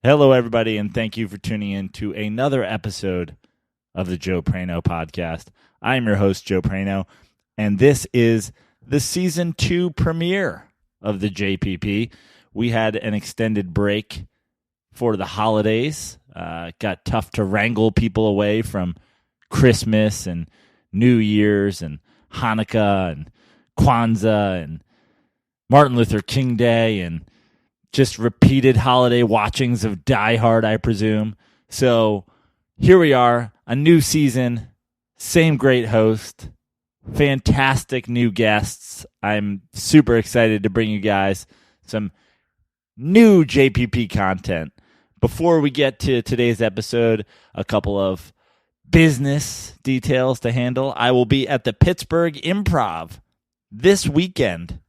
Hello, everybody, and thank you for tuning in to another episode of the Joe Prano podcast. I am your host, Joe Prano, and this is the Season 2 premiere of the JPP. We had an extended break for the holidays. It got tough to wrangle people away from Christmas and New Year's and Hanukkah and Kwanzaa and Martin Luther King Day and just repeated holiday watchings of Die Hard, I presume. So here we are, a new season, same great host, fantastic new guests. I'm super excited to bring you guys some new JPP content. Before we get to today's episode, a couple of business details to handle. I will be at the Pittsburgh Improv this weekend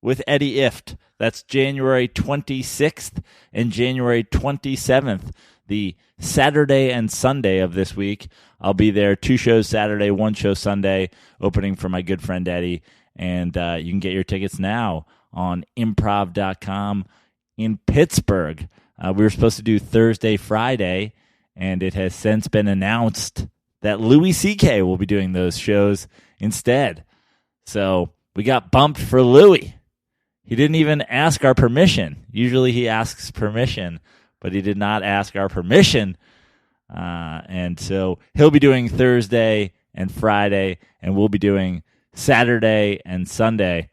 with Eddie Ifft. That's January 26th and January 27th, the Saturday and Sunday of this week. I'll be there, 2 shows Saturday, 1 show Sunday, opening for my good friend Eddie. And you can get your tickets now on improv.com in Pittsburgh. We were supposed to do Thursday, Friday, and it has since been announced that Louis C.K. will be doing those shows instead. So we got bumped for Louis. He didn't even ask our permission. Usually he asks permission, but he did not ask our permission. And so he'll be doing Thursday and Friday, and we'll be doing Saturday and Sunday.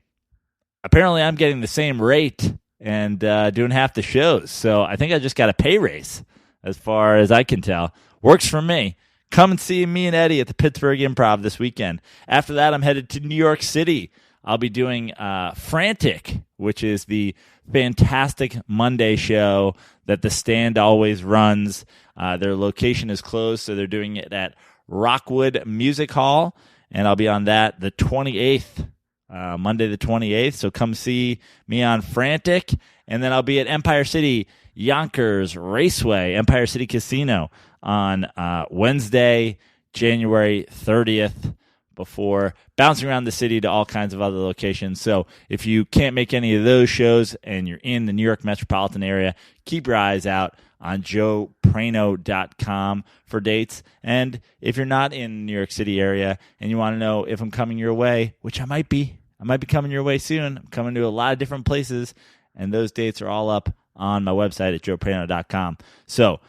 Apparently I'm getting the same rate and doing half the shows. So I think I just got a pay raise as far as I can tell. Works for me. Come and see me and Eddie at the Pittsburgh Improv this weekend. After that, I'm headed to New York City. I'll be doing Frantic, which is the fantastic Monday show that The Stand always runs. Their location is closed, so they're doing it at Rockwood Music Hall, and I'll be on that the 28th, Monday the 28th. So come see me on Frantic, and then I'll be at Empire City Yonkers Raceway, Empire City Casino on Wednesday, January 30th. Before bouncing around the city to all kinds of other locations. So if you can't make any of those shows and you're in the New York metropolitan area, keep your eyes out on joeprano.com for dates. And if you're not in the New York City area and you want to know if I'm coming your way, which I might be coming your way soon. I'm coming to a lot of different places, and those dates are all up on my website at joeprano.com. So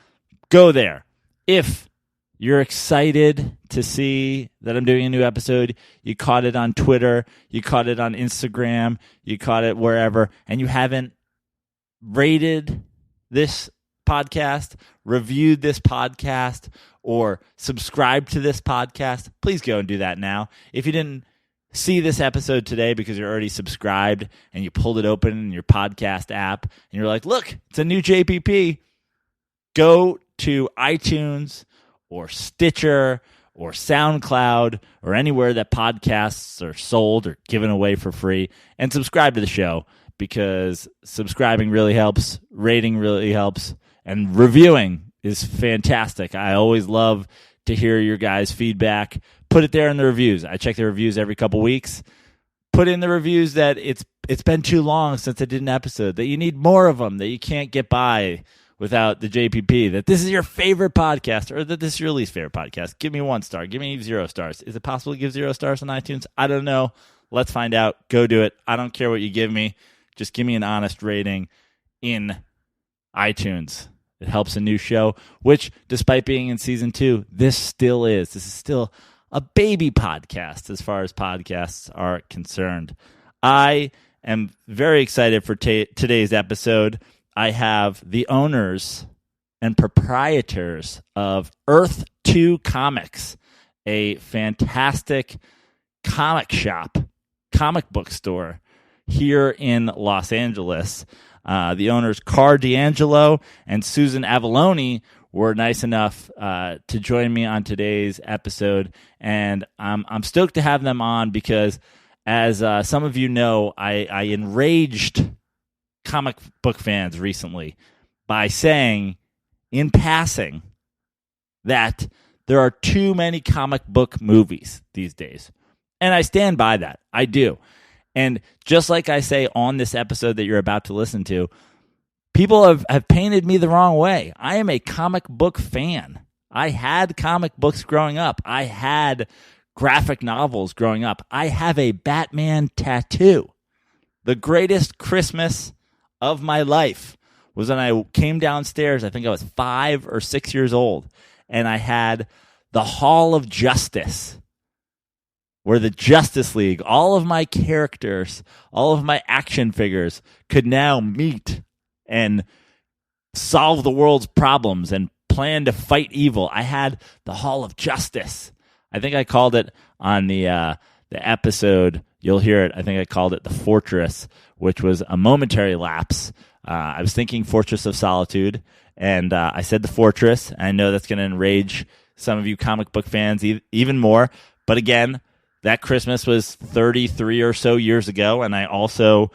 go there. If you're excited to see that I'm doing a new episode, you caught it on Twitter, you caught it on Instagram, you caught it wherever, and you haven't rated this podcast, reviewed this podcast, or subscribed to this podcast, please go and do that now. If you didn't see this episode today because you're already subscribed and you pulled it open in your podcast app and you're like, look, it's a new JPP, go to iTunes or Stitcher or SoundCloud or anywhere that podcasts are sold or given away for free, and subscribe to the show, because subscribing really helps, rating really helps, and reviewing is fantastic. I always love to hear your guys' feedback. Put it there in the reviews. I check the reviews every couple weeks. Put in the reviews that it's been too long since I did an episode, that you need more of them, that you can't get by without the JPP, that this is your favorite podcast, or that this is your least favorite podcast. Give me 1 star. Give me 0 stars. Is it possible to give 0 stars on iTunes? I don't know. Let's find out. Go do it. I don't care what you give me. Just give me an honest rating in iTunes. It helps a new show, which, despite being in season 2, this still is. This is still a baby podcast as far as podcasts are concerned. I am very excited for today's episode. I have the owners and proprietors of EARTH-2 Comics, a fantastic comic shop, comic book store here in Los Angeles. The owners, Carr D'Angelo and Susan Avallone, were nice enough to join me on today's episode, and I'm stoked to have them on because, as some of you know, I enraged comic book fans recently by saying in passing that there are too many comic book movies these days. And I stand by that. I do. And just like I say on this episode that you're about to listen to, people have painted me the wrong way. I am a comic book fan. I had comic books growing up. I had graphic novels growing up. I have a Batman tattoo. The greatest Christmas of my life was when I came downstairs. I think I was 5 or 6 years old, and I had the Hall of Justice, where the Justice League, all of my characters, all of my action figures could now meet and solve the world's problems and plan to fight evil. I had the Hall of Justice. I think I called it on the episode. You'll hear it. I think I called it the Fortress, which was a momentary lapse. I was thinking Fortress of Solitude, and I said the Fortress. I know that's going to enrage some of you comic book fans even more. But again, that Christmas was 33 or so years ago, and I also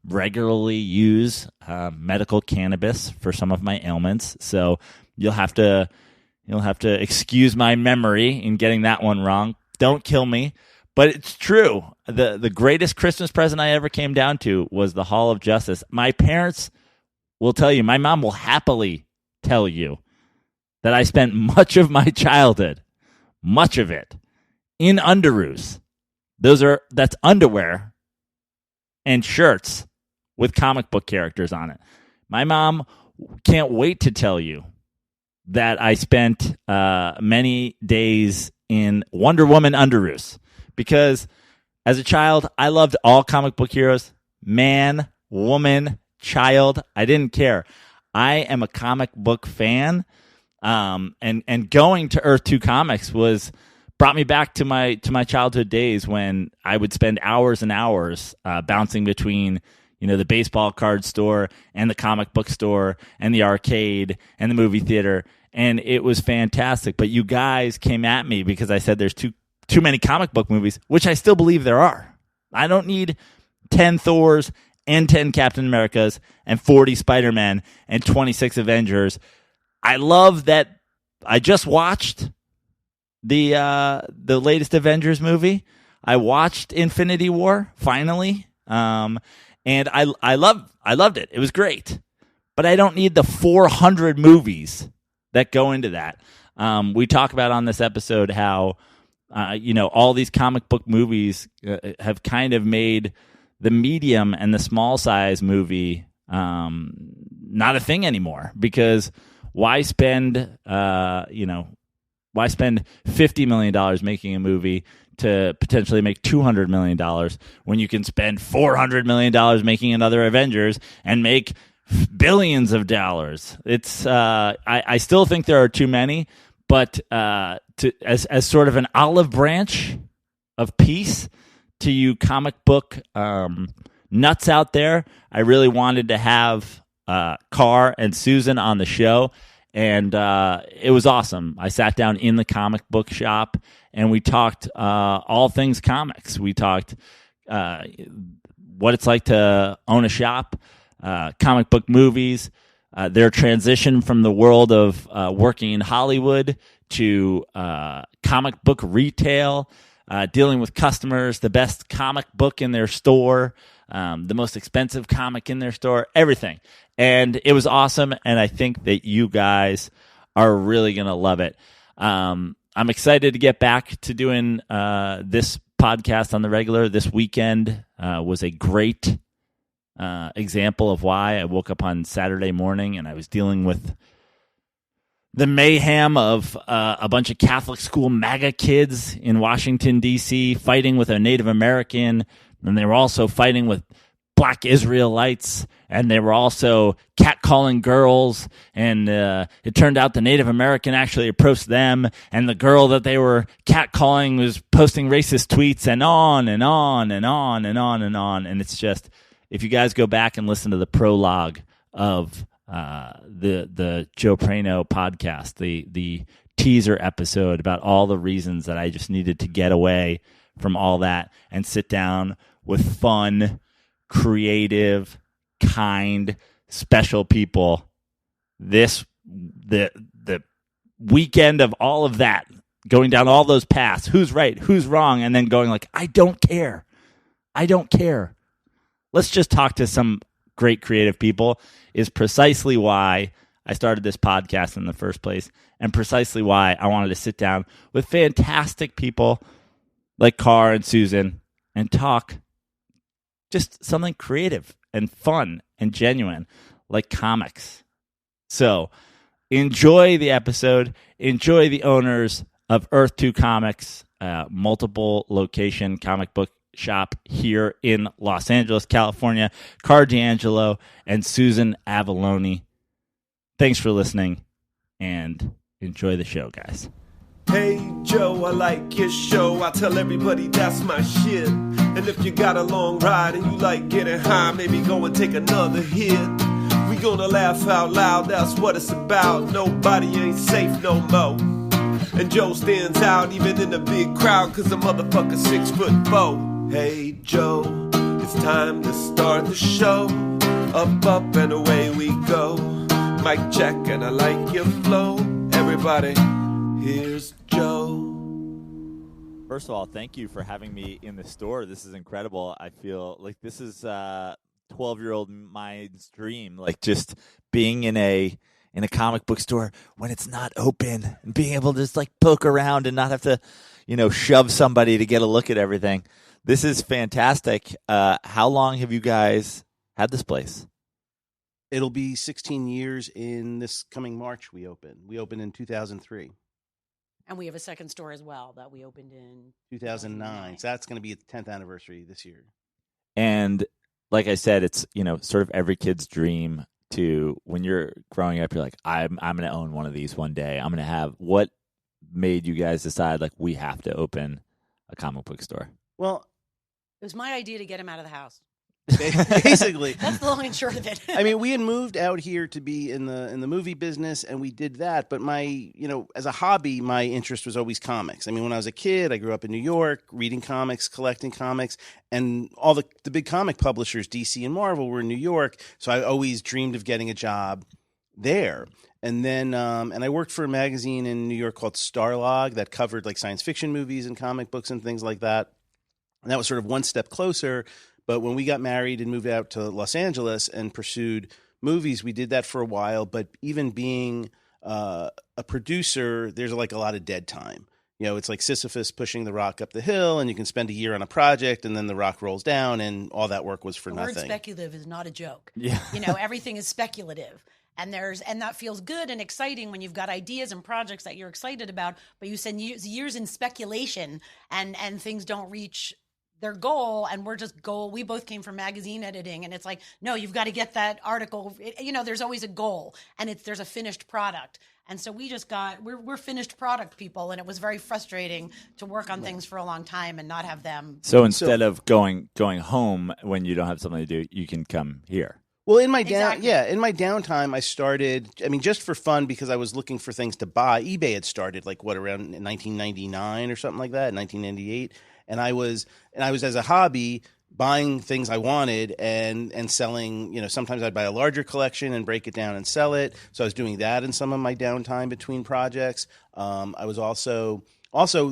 regularly use medical cannabis for some of my ailments. So you'll have to excuse my memory in getting that one wrong. Don't kill me, but it's true. The greatest Christmas present I ever came down to was the Hall of Justice. My parents will tell you, my mom will happily tell you that I spent much of my childhood, much of it, in underoos. That's underwear and shirts with comic book characters on it. My mom can't wait to tell you that I spent many days in Wonder Woman underoos, because as a child, I loved all comic book heroes. Man, woman, child, I didn't care. I am a comic book fan, and going to EARTH-2 Comics brought me back to my childhood days when I would spend hours and hours bouncing between the baseball card store and the comic book store and the arcade and the movie theater, and it was fantastic. But you guys came at me because I said there's too many comic book movies, which I still believe there are. I don't need 10 Thors and 10 Captain Americas and 40 Spider-Men and 26 Avengers. I love that I just watched the latest Avengers movie. I watched Infinity War finally, and I loved it. It was great, but I don't need the 400 movies that go into that. We talk about on this episode how all these comic book movies have kind of made the medium and the small size movie not a thing anymore, because why spend $50 million making a movie to potentially make $200 million when you can spend $400 million making another Avengers and make billions of dollars? It's I still think there are too many, but as sort of an olive branch of peace to you comic book nuts out there, I really wanted to have Carr and Susan on the show. And it was awesome. I sat down in the comic book shop and we talked all things comics. We talked what it's like to own a shop, comic book movies, their transition from the world of working in Hollywood to comic book retail, dealing with customers, the best comic book in their store, the most expensive comic in their store, everything. And it was awesome, and I think that you guys are really going to love it. I'm excited to get back to doing this podcast on the regular. This weekend was a great example of why. I woke up on Saturday morning, and I was dealing with the mayhem of a bunch of Catholic school MAGA kids in Washington, D.C., fighting with a Native American, and they were also fighting with Black Israelites, and they were also catcalling girls, and it turned out the Native American actually approached them, and the girl that they were catcalling was posting racist tweets, and on and on and on and on and on. And it's just, if you guys go back and listen to the prologue of the Joe Prano podcast, the teaser episode about all the reasons that I just needed to get away from all that and sit down with fun, creative, kind, special people. The weekend of all of that, going down all those paths, who's right, who's wrong, and then going like, I don't care. Let's just talk to some great creative people is precisely why I started this podcast in the first place, and precisely why I wanted to sit down with fantastic people like Carr and Susan and talk just something creative and fun and genuine like comics. So enjoy the episode. Enjoy the owners of EARTH-2 Comics, multiple location comic book shop here in Los Angeles, California. Carr D'Angelo and Susan Avallone. Thanks for listening and enjoy the show, guys. Hey Joe, I like your show. I tell everybody that's my shit. And if you got a long ride and you like getting high, maybe go and take another hit. We gonna laugh out loud, that's what it's about. Nobody ain't safe no more. And Joe stands out even in the big crowd, cause the motherfucker's 6'4". Hey Joe, it's time to start the show. Up and away we go. Mic check and I like your flow. Everybody, here's Joe. First of all, thank you for having me in the store. This is incredible. I feel like this is 12-year-old mind's dream, like just being in a comic book store when it's not open and being able to just like poke around and not have to, shove somebody to get a look at everything. This is fantastic. How long have you guys had this place? It'll be 16 years in this coming March. We opened in 2003. And we have a second store as well that we opened in 2009. So that's going to be the 10th anniversary this year. And like I said, it's, sort of every kid's dream to, when you're growing up, you're like, I'm going to own one of these one day. I'm going to have. What made you guys decide, like, we have to open a comic book store? Well, it was my idea to get him out of the house. Basically. That's the long and short of it. I mean, we had moved out here to be in the movie business, and we did that. But as a hobby, my interest was always comics. I mean, when I was a kid, I grew up in New York, reading comics, collecting comics, and all the big comic publishers, DC and Marvel, were in New York. So I always dreamed of getting a job there. And then, and I worked for a magazine in New York called Starlog that covered like science fiction movies and comic books and things like that. And that was sort of one step closer. But when we got married and moved out to Los Angeles and pursued movies, we did that for a while. But even being a producer, there's like a lot of dead time. It's like Sisyphus pushing the rock up the hill, and you can spend a year on a project, and then the rock rolls down, and all that work was for nothing. The word speculative is not a joke. Yeah. Everything is speculative. And that feels good and exciting when you've got ideas and projects that you're excited about, but you spend years in speculation and things don't reach their goal, and we both came from magazine editing, and it's like, no, you've got to get that article. There's always a goal, and there's a finished product. And so we're finished product people, and it was very frustrating to work on things for a long time and not have them. So instead of going home when you don't have something to do, you can come here. Well, in my downtime, I started, just for fun, because I was looking for things to buy. eBay had started around 1999 or something like that, 1998. And I was as a hobby buying things I wanted and selling. Sometimes I'd buy a larger collection and break it down and sell it. So I was doing that in some of my downtime between projects. I was also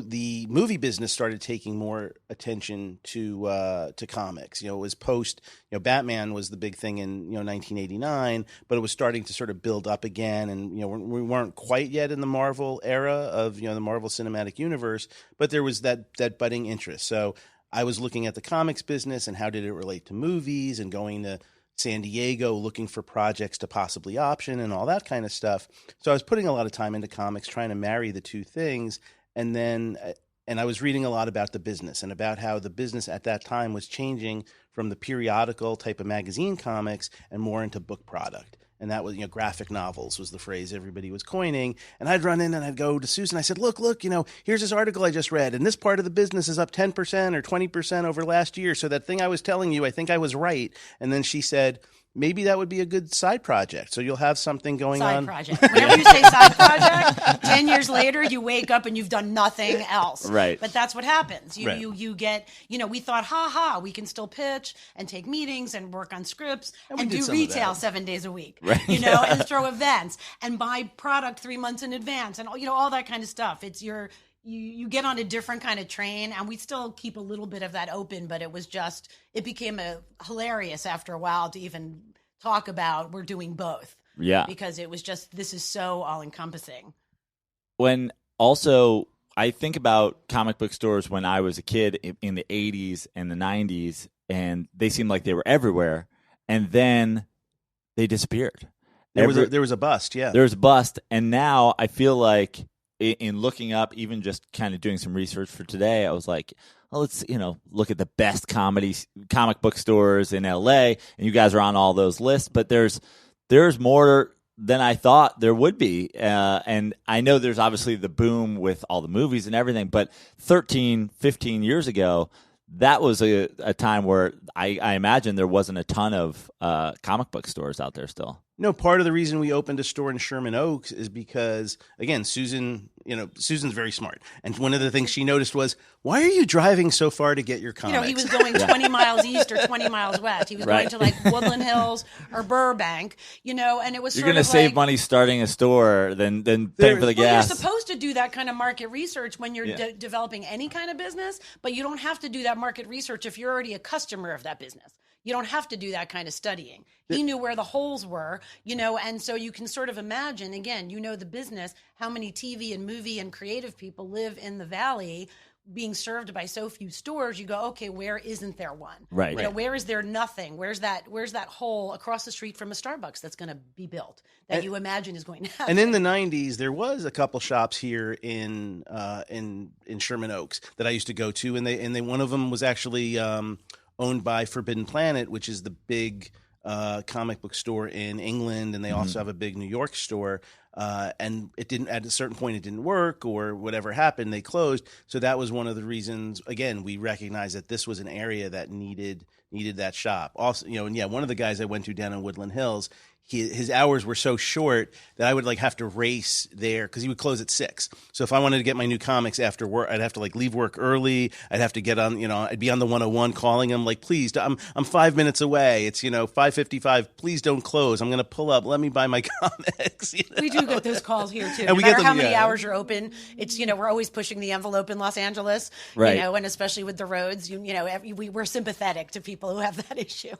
the movie business started taking more attention to comics. It was post. Batman was the big thing in 1989, but it was starting to sort of build up again, and we weren't quite yet in the Marvel era of the Marvel Cinematic Universe, but there was that budding interest. So I was looking at the comics business and how did it relate to movies, and going to San Diego looking for projects to possibly option and all that kind of stuff. So I was putting a lot of time into comics, trying to marry the two things. And then, I was reading a lot about the business and about how the business at that time was changing from the periodical type of magazine comics and more into book product. And that was, graphic novels was the phrase everybody was coining. And I'd run in and I'd go to Susan. I said, look, here's this article I just read. And this part of the business is up 10% or 20% over last year. So that thing I was telling you, I think I was right. And then she said, maybe that would be a good side project. So you'll have something going on. Side project. Whenever you say side project, 10 years later, you wake up and you've done nothing else. Right. But that's what happens. Right. You get, we thought, we can still pitch and take meetings and work on scripts and do retail 7 days a week, right. And throw events and buy product 3 months in advance and, all that kind of stuff. It's you get on a different kind of train, and we still keep a little bit of that open, but it became hilarious after a while to even talk about we're doing both. Yeah. Because it was just, this is so all encompassing. When also I think about comic book stores when I was a kid in the 80s and the 90s, and they seemed like they were everywhere, and then they disappeared. There was a bust, yeah. There was a bust, and now I feel like in looking up, even just kind of doing some research for today, I was like, well, let's look at the best comic book stores in LA, and you guys are on all those lists, but there's more than I thought there would be. And I know there's obviously the boom with all the movies and everything, but 13, 15 years ago, that was a time where I imagine there wasn't a ton of comic book stores out there still. No, part of the reason we opened a store in Sherman Oaks is because, again, Susan's very smart. And one of the things she noticed was, why are you driving so far to get your comics? He was going 20 miles east or 20 miles west. He was going to like Woodland Hills or Burbank, and it was You're going to save money starting a store than paying for the gas. You're supposed to do that kind of market research when you're developing any kind of business, but you don't have to do that market research if you're already a customer of that business. You don't have to do that kind of studying. He knew where the holes were, and so you can sort of imagine, again, the business, how many TV and movie and creative people live in the Valley being served by so few stores. You go, okay, where isn't there one? Right. Where is there nothing? Where's that hole across the street from a Starbucks that's going to be built that you imagine is going to happen? And in the 90s, there was a couple shops here in Sherman Oaks that I used to go to, and they one of them was actually owned by Forbidden Planet, which is the big comic book store in England, and they also have a big New York store. And it didn't, at a certain point, it didn't work, or whatever happened, they closed. So that was one of the reasons. Again, we recognized that this was an area that needed that shop. Also, one of the guys I went to down in Woodland Hills, his hours were so short that I would have to race there because he would close at 6. So if I wanted to get my new comics after work, I'd have to leave work early. I'd have to get on, I'd be on the 101 calling him please, I'm 5 minutes away. It's 5:55. Please don't close. I'm going to pull up. Let me buy my comics. We do get those calls here too. And no matter how many hours you're open, it's we're always pushing the envelope in Los Angeles. Right. And especially with the roads, we're sympathetic to people who have that issue.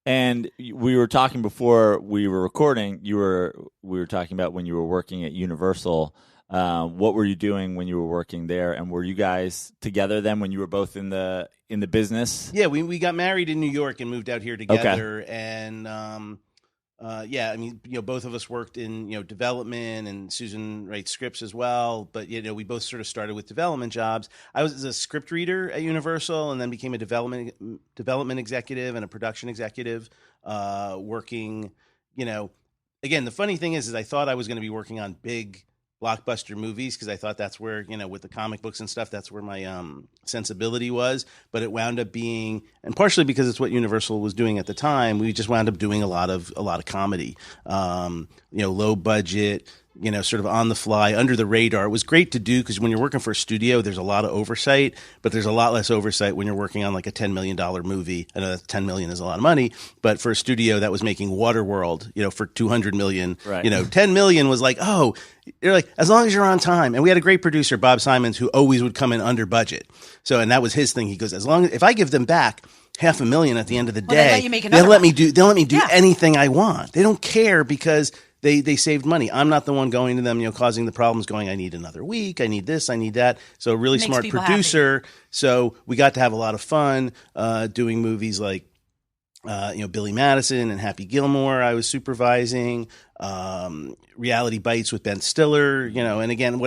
And we were talking before we were recording. We were talking about when you were working at Universal. What were you doing when you were working there? And were you guys together then when you were both in the business? Yeah, we got married in New York and moved out here together. Okay. And both of us worked in development, and Susan writes scripts as well. But we both sort of started with development jobs. I was a script reader at Universal, and then became a development executive and a production executive, working. Again, the funny thing is I thought I was going to be working on big blockbuster movies because I thought that's where with the comic books and stuff, that's where my sensibility was. But it wound up being, and partially because it's what Universal was doing at the time, we just wound up doing a lot of comedy, low budget, sort of on the fly, under the radar. It was great to do because when you're working for a studio, there's a lot of oversight, but there's a lot less oversight when you're working on a $10 million movie. I know that $10 million is a lot of money, but for a studio that was making Waterworld, for $200 million, right. $10 million was you're as long as you're on time. And we had a great producer, Bob Simons, who always would come in under budget. So, and that was his thing. He goes, if I give them back $500,000 at the end of the day, they'll let me do anything I want. They don't care because they saved money. I'm not the one going to them, causing the problems, going, I need another week, I need this, I need that. So a really smart producer. Happy. So we got to have a lot of fun doing movies like Billy Madison and Happy Gilmore I was supervising, Reality Bites with Ben Stiller, and again, and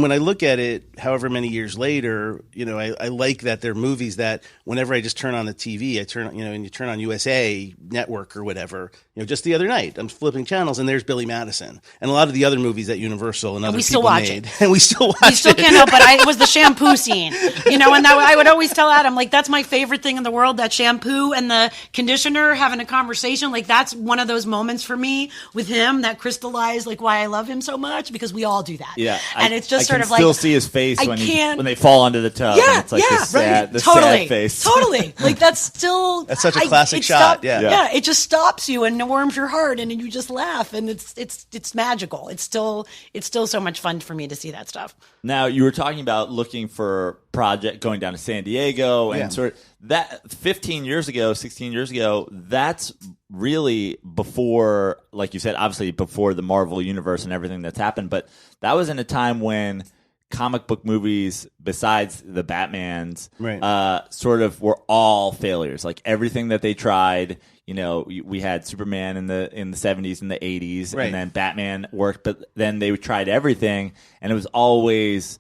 when I look at it, however many years later, I like that they're movies that whenever I just turn on the TV, and you turn on USA Network or whatever, just the other night, I'm flipping channels and there's Billy Madison and a lot of the other movies that Universal and other people made. And we still watch it. We still can't help it. It was the shampoo scene, and I would always tell Adam, that's my favorite thing in the world, that shampoo and the conditioner having a conversation. That's one of those moments for me with him that crystallized why I love him so much, because we all do that. Yeah. And it's just sort of still see his face when they fall onto the tub. Yeah, and it's the sad face. Totally. That's such a classic shot. Yeah. It just stops you and warms your heart, and you just laugh, and it's magical. It's still so much fun for me to see that stuff. Now, you were talking about looking for project going down to San Diego and Yeah. sort of that 16 years ago, that's really before, like you said, obviously before the Marvel universe and everything that's happened. But that was in a time when comic book movies, besides the Batmans, Right. sort of were all failures. Like everything that they tried, we had Superman in the 70s and the 80s, Right. and then Batman worked, but then they tried everything, and it was always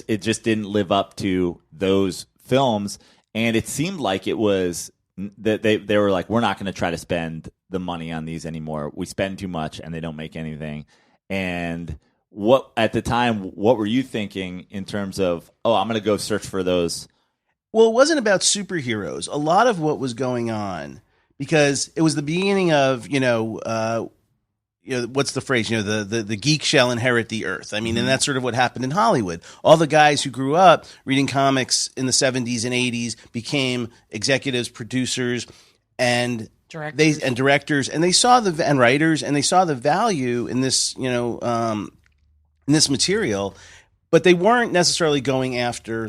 it just didn't live up to those films. And it seemed like it was that they were like, we're not going to try to spend the money on these anymore. We spend too much, and they don't make anything. And what at the time, what were you thinking in terms of, I'm going to go search for those? Well, it wasn't about superheroes. A lot of what was going on, because it was the beginning of, what's the phrase? The geek shall inherit the earth. I mean, and that's sort of what happened in Hollywood. All the guys who grew up reading comics in the 70s and 80s became executives, producers, and directors, and they saw and writers, and they saw the value in this, in this material, but they weren't necessarily going after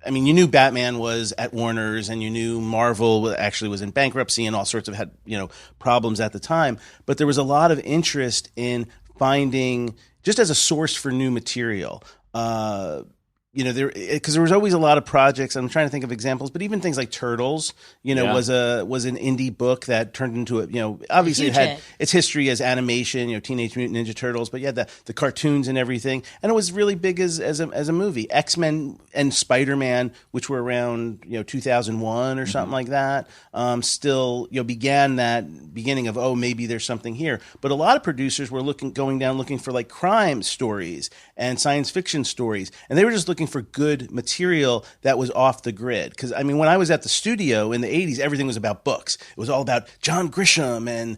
you knew Batman was at Warner's, and you knew Marvel actually was in bankruptcy and all sorts of had problems at the time. But there was a lot of interest in finding, just as a source for new material. Because there was always a lot of projects. I'm trying to think of examples, but even things like Turtles, was an indie book that turned into obviously it had its history as animation, Teenage Mutant Ninja Turtles, but you had the cartoons and everything, and it was really big as a movie. X-Men and Spider-Man, which were around 2001 or something like that, still began that beginning of maybe there's something here. But a lot of producers were looking for like crime stories and science fiction stories, and they were just looking for good material that was off the grid. Because when I was at the studio in the 80s, everything was about books. It was all about John Grisham and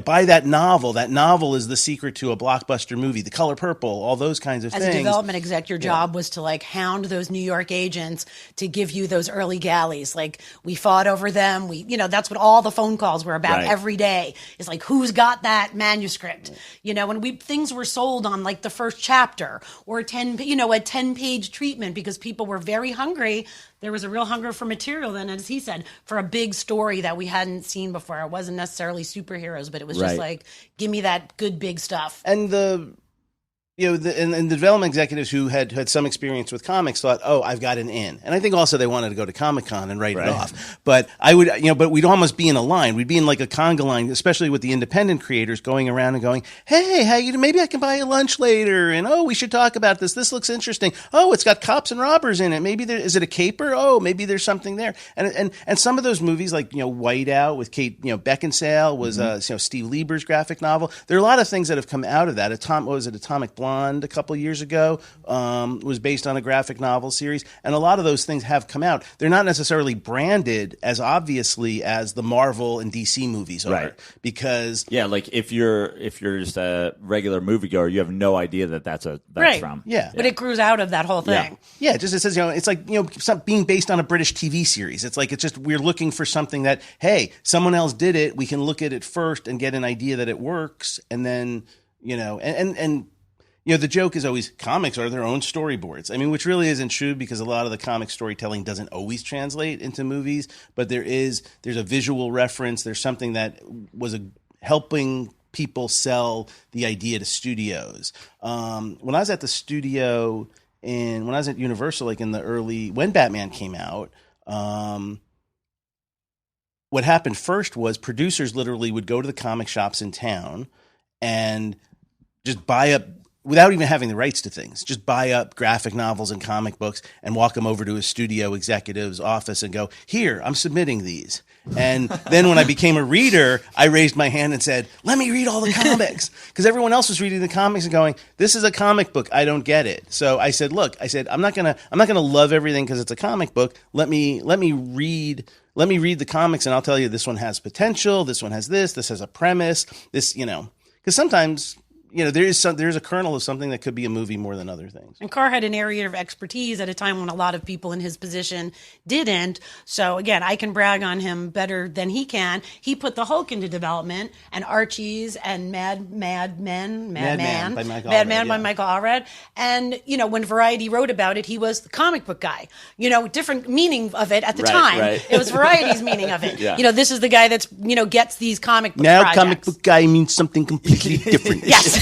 buy that novel. That novel is the secret to a blockbuster movie. The Color Purple, all those kinds of things. As a development exec, your job was to like hound those New York agents to give you those early galleys. Like we fought over them. That's what all the phone calls were about every day. It's like, who's got that manuscript? When things were sold on like the first chapter or a 10-page treatment, because people were very hungry. There was a real hunger for material then, as he said, for a big story that we hadn't seen before. It wasn't necessarily superheroes, but it was just like, give me that good big stuff. And the development executives who had some experience with comics thought, I've got an in. And I think also they wanted to go to Comic-Con and write it off. But but we'd almost be in a line. We'd be in like a conga line, especially with the independent creators going around and going, hey, maybe I can buy you lunch later. And, we should talk about this. This looks interesting. It's got cops and robbers in it. Maybe is it a caper? Maybe there's something there. And some of those movies like, Whiteout with Kate, Beckinsale was, Steve Lieber's graphic novel. There are a lot of things that have come out of that. Atomic Blonde a couple years ago was based on a graphic novel series, and a lot of those things have come out. They're not necessarily branded as obviously as the Marvel and DC movies are, because like if you're just a regular moviegoer, you have no idea that's from. But it grew out of that whole thing. Just it says it's like being based on a British TV series. It's like we're looking for something that, hey, someone else did it. We can look at it first and get an idea that it works, and then the joke is always comics are their own storyboards. Which really isn't true, because a lot of the comic storytelling doesn't always translate into movies, but there's a visual reference. There's something that was helping people sell the idea to studios. When I was at the studio when I was at Universal, like in the when Batman came out, what happened first was producers literally would go to the comic shops in town and just buy up, without even having the rights to things, just buy up graphic novels and comic books and walk them over to a studio executive's office and go, here, I'm submitting these. And then when I became a reader, I raised my hand and said, let me read all the comics. Because everyone else was reading the comics and going, this is a comic book. I don't get it. So I said, I'm not gonna love everything because it's a comic book. Let me read the comics, and I'll tell you, this one has potential. This one has this has a premise. Because sometimes there's a kernel of something that could be a movie more than other things. And Carr had an area of expertise at a time when a lot of people in his position didn't. So again, I can brag on him better than he can. He put the Hulk into development, and Archie's, and Mad Man by Michael Allred. And when Variety wrote about it, he was the comic book guy. Different meaning of it at the time. Right. It was Variety's meaning of it. Yeah. This is the guy that's gets these comic book Now projects. comic book guy means something completely different. Yes.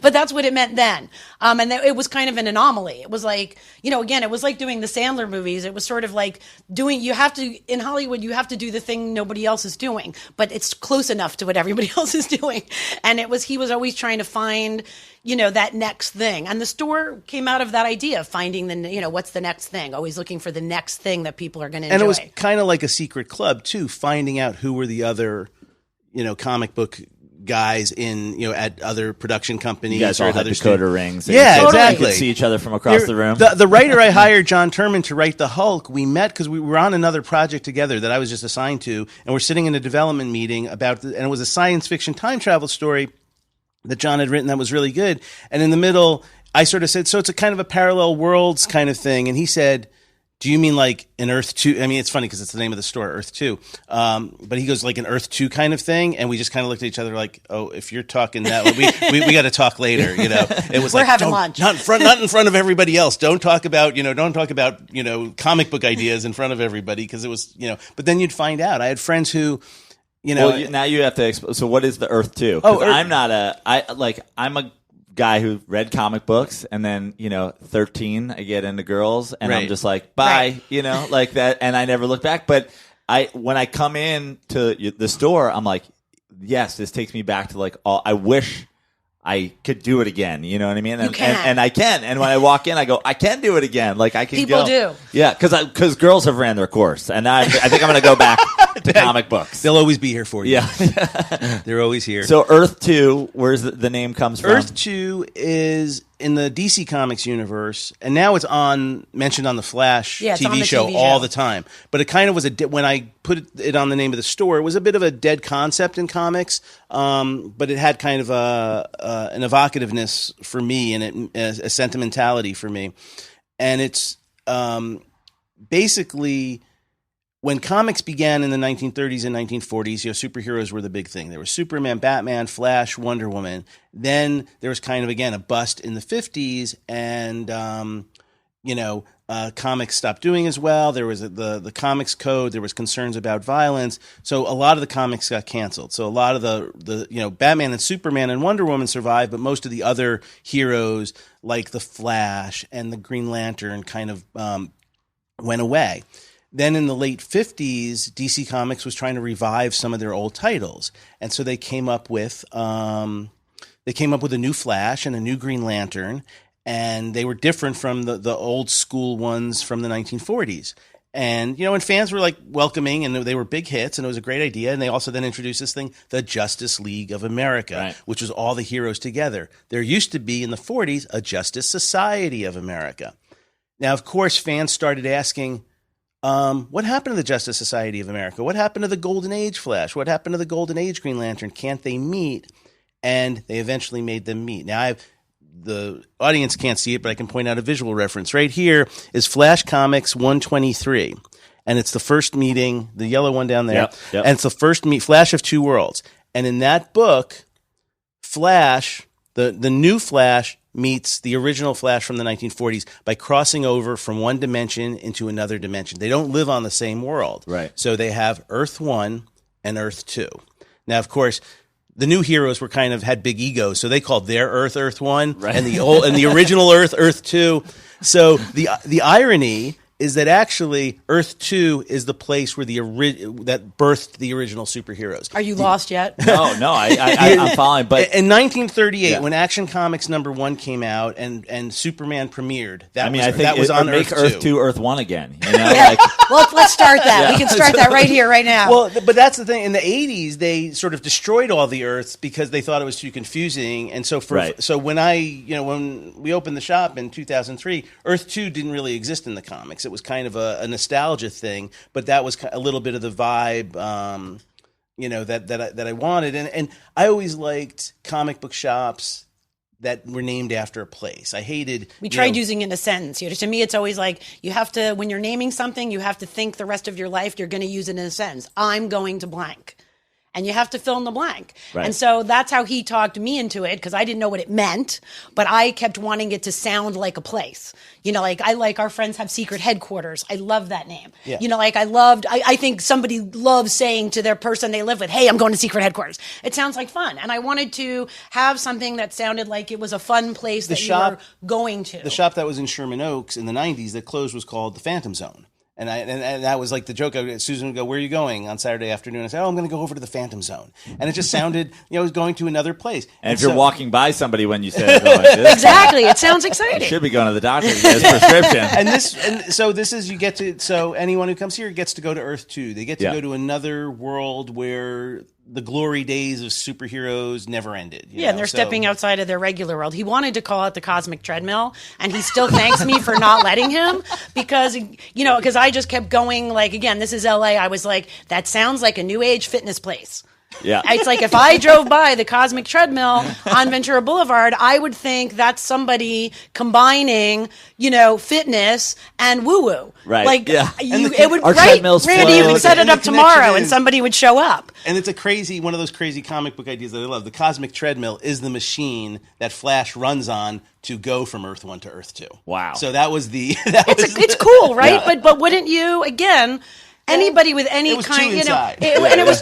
But that's what it meant then. And it was kind of an anomaly. It was like, again, it was like doing the Sandler movies. It was sort of like in Hollywood, you have to do the thing nobody else is doing, but it's close enough to what everybody else is doing. And he was always trying to find, that next thing. And the store came out of that idea of finding what's the next thing, always looking for the next thing that people are going to enjoy. And it was kind of like a secret club too, finding out who were the other, comic book guys in at other production companies. You guys all had decoder rings. Yeah, exactly. You could see each other from across the room. The writer I hired, John Turman, to write the Hulk, we met because we were on another project together that I was just assigned to, and we're sitting in a development meeting and it was a science fiction time travel story that John had written that was really good. And in the middle, I sort of said, so it's a kind of a parallel worlds kind of thing. And he said, do you mean like an EARTH-2? I mean, it's funny because it's the name of the store, EARTH-2. But he goes like an EARTH-2 kind of thing, and we just kind of looked at each other like, oh, if you're talking that way, we got to talk later. It was we're having lunch, not in front of everybody else. Don't talk about comic book ideas in front of everybody because it was But then you'd find out. I had friends who. Now you have to. So what is the EARTH-2? I'm a guy who read comic books, and then 13 I get into girls, and I'm just like bye, like that, and I never look back. But when I come in to the store, I'm like, yes, this takes me back to like I wish I could do it again. You know what I mean? And, you can. And I can. And when I walk in, I go, I can do it again. Like I can People go. do. Yeah, because girls have ran their course, and I think I'm going to go back to comic books. They'll always be here for you. Yeah. They're always here. So EARTH-2, where's the name comes from? EARTH-2 is in the DC Comics universe, and now it's mentioned on the Flash TV show all the time. But it kind of was when I put it on the name of the store, it was a bit of a dead concept in comics, but it had kind of an evocativeness for me and a sentimentality for me. And it's basically when comics began in the 1930s and 1940s, superheroes were the big thing. There was Superman, Batman, Flash, Wonder Woman. Then there was kind of, again, a bust in the 50s, and, comics stopped doing as well. There was the comics code. There was concerns about violence. So a lot of the comics got canceled. So a lot of the Batman and Superman and Wonder Woman survived, but most of the other heroes like the Flash and the Green Lantern kind of went away. Then in the late 50s, DC Comics was trying to revive some of their old titles. And so they came up with a new Flash and a new Green Lantern, and they were different from the old school ones from the 1940s. And, and fans were like welcoming, and they were big hits, and it was a great idea. And they also then introduced this thing, the Justice League of America, right, which was all the heroes together. There used to be in the 40s a Justice Society of America. Now, of course, fans started asking, what happened to the Justice Society of America? What happened to the Golden Age Flash? What happened to the Golden Age Green Lantern? Can't they meet? And they eventually made them meet. Now, the audience can't see it, but I can point out a visual reference. Right here is Flash Comics 123. And it's the first meeting, the yellow one down there. Yep. And it's the first Flash of Two Worlds. And in that book, Flash, the new Flash, meets the original Flash from the 1940s by crossing over from one dimension into another dimension. They don't live on the same world. Right. So they have EARTH-1 and EARTH-2. Now, of course, the new heroes had big egos, so they called their Earth Earth-1, right, and the original Earth Earth-2. So the irony is that actually EARTH-2 is the place where that birthed the original superheroes. Are you lost yet? No, I'm following. But in 1938, when Action Comics #1 came out and Superman premiered, that was on make EARTH-2 EARTH-1 again. Well, let's start that. Yeah. We can start that right here, right now. Well, but that's the thing. In the 80s, they sort of destroyed all the Earths because they thought it was too confusing. And so so when when we opened the shop in 2003, EARTH-2 didn't really exist in the comics. It was kind of a nostalgia thing, but that was a little bit of the vibe that I wanted. And I always liked comic book shops that were named after a place. I hated. We tried using it in a sentence. To me, it's always like you have to, when you're naming something, you have to think the rest of your life you're going to use it in a sentence. I'm going to blank. And you have to fill in the blank. Right. And so that's how he talked me into it, because I didn't know what it meant, but I kept wanting it to sound like a place. Like our friends have secret headquarters. I love that name. Yeah. I think somebody loves saying to their person they live with, hey, I'm going to secret headquarters. It sounds like fun. And I wanted to have something that sounded like it was a fun place you were going to. The shop that was in Sherman Oaks in the 90s that closed was called the Phantom Zone. And that was like the joke. Susan would go, where are you going on Saturday afternoon? I said, I'm going to go over to the Phantom Zone. And it just sounded, I was going to another place. And if you're walking by somebody when you say it, exactly. It sounds exciting. You should be going to the doctor to get his prescription. So this is, so anyone who comes here gets to go to EARTH-2. They get to go to another world where the glory days of superheroes never ended. And they're stepping outside of their regular world. He wanted to call it the Cosmic Treadmill, and he still thanks me for not letting him because I just kept going. Like, again, this is LA. I was like, that sounds like a new age fitness place. Yeah. It's like if I drove by the Cosmic Treadmill on Ventura Boulevard, I would think that's somebody combining, fitness and woo-woo. Right. Like, yeah. It would, right? Randy, you can set it up tomorrow and somebody would show up. And it's one of those crazy comic book ideas that I love. The Cosmic Treadmill is the machine that Flash runs on to go from EARTH-1 to EARTH-2. Wow. So that was it's cool, right? Yeah. But wouldn't you, again... Anybody with any kind, and it was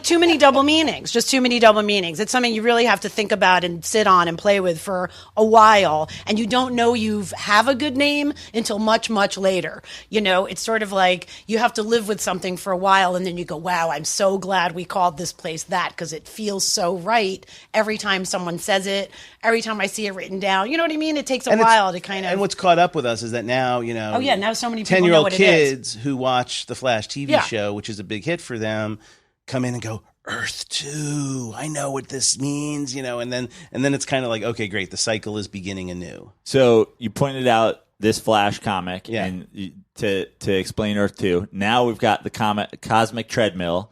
too many double meanings, just too many double meanings. It's something you really have to think about and sit on and play with for a while. And you don't know you have a good name until much, much later. It's sort of like you have to live with something for a while and then you go, wow, I'm so glad we called this place that because it feels so right every time someone says it, every time I see it written down. You know what I mean? It takes a while to kind of. And what's caught up with us is that now, now so many people 10-year-old know what kids it is. Who watch the Flash TV show, which is a big hit for them, come in and go, EARTH-2, I know what this means, and then it's kind of like, okay, great, the cycle is beginning anew. So you pointed out this Flash comic, and to explain EARTH-2. Now we've got the Cosmic Treadmill,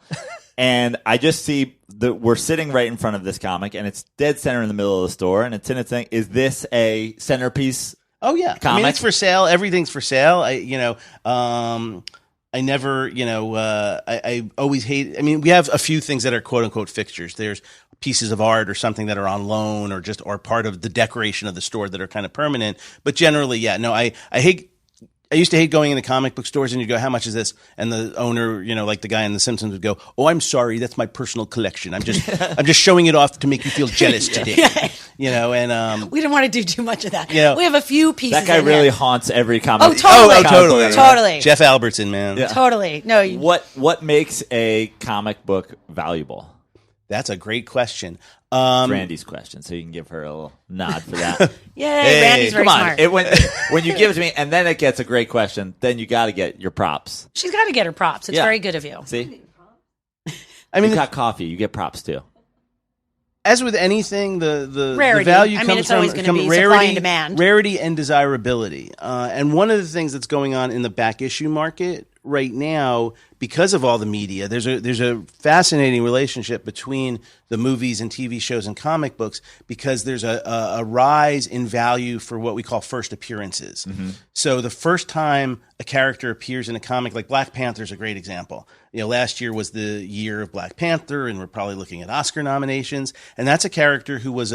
and I just see we're sitting right in front of this comic, and it's dead center in the middle of the store, and it's in a thing. Is this a centerpiece? Oh yeah, comic? I mean, it's for sale. Everything's for sale. I never, I always hate. I mean, we have a few things that are quote unquote fixtures. There's pieces of art or something that are on loan or part of the decoration of the store that are kind of permanent. But generally, I hate. I used to hate going into comic book stores and you'd go, how much is this? And the owner, like the guy in The Simpsons would go, oh, I'm sorry. That's my personal collection. I'm just showing it off to make you feel jealous today. And we didn't want to do too much of that. We have a few pieces. That guy really haunts every comic. Oh, totally. Totally. Jeff Albertson, man. Yeah. Totally. No. What makes a comic book valuable? That's a great question. Randy's question, so you can give her a little nod for that. Yay, Randy's very smart. When you give it to me, and then it gets a great question, then you got to get your props. She's got to get her props. It's very good of you. See? I mean, you got coffee. You get props, too. As with anything, the rarity. The value comes it's always from going to be supply and demand. Rarity and desirability. And one of the things that's going on in the back issue market right now, because of all the media, there's a fascinating relationship between the movies and TV shows and comic books because there's a rise in value for what we call first appearances. Mm-hmm. So the first time a character appears in a comic, like Black Panther is a great example. Last year was the year of Black Panther, and we're probably looking at Oscar nominations. And that's a character who was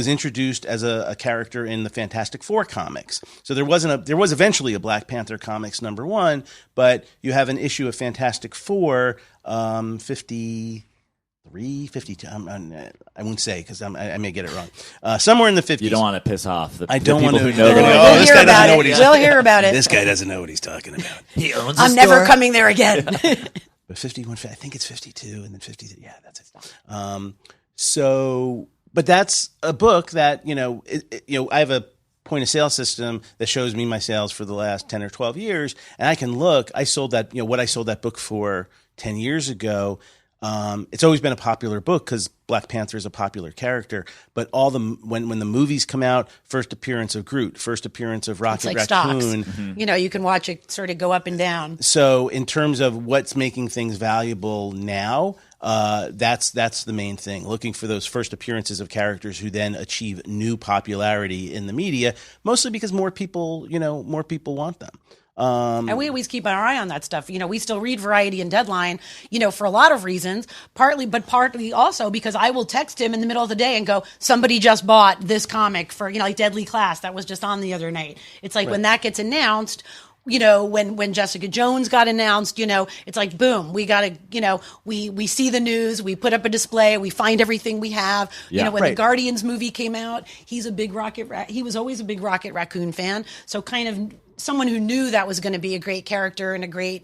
introduced as a character in the Fantastic Four comics. So there was eventually a Black Panther comics #1, but you have an issue of Fantastic Four, 53, 52. I won't say because I may get it wrong. Somewhere in the 50s. You don't want to piss off the people who know. This guy doesn't know what he's. We'll hear about it. This guy doesn't know what he's talking about. He owns I'm never coming there again. But 51, I think it's 52, and then 53. Yeah, that's it. But that's a book that I have a point of sale system that shows me my sales for the last 10 or 12 years, and I can look. I sold that. What I sold that book for 10 years ago. It's always been a popular book because Black Panther is a popular character. But when the movies come out, first appearance of Groot, first appearance of Rocket Raccoon, mm-hmm. You can watch it sort of go up and down. So in terms of what's making things valuable now, That's the main thing. Looking for those first appearances of characters who then achieve new popularity in the media, mostly because more people want them. And we always keep our eye on that stuff. We still read Variety and Deadline, for a lot of reasons, partly also because I will text him in the middle of the day and go, somebody just bought this comic for, like Deadly Class that was just on the other night. It's like when that gets announced, when Jessica Jones got announced, it's like, boom, we got to, we see the news, we put up a display, we find everything we have. Yeah. When the Guardians movie came out, he was always a big Rocket Raccoon fan. So kind of someone who knew that was going to be a great character and a great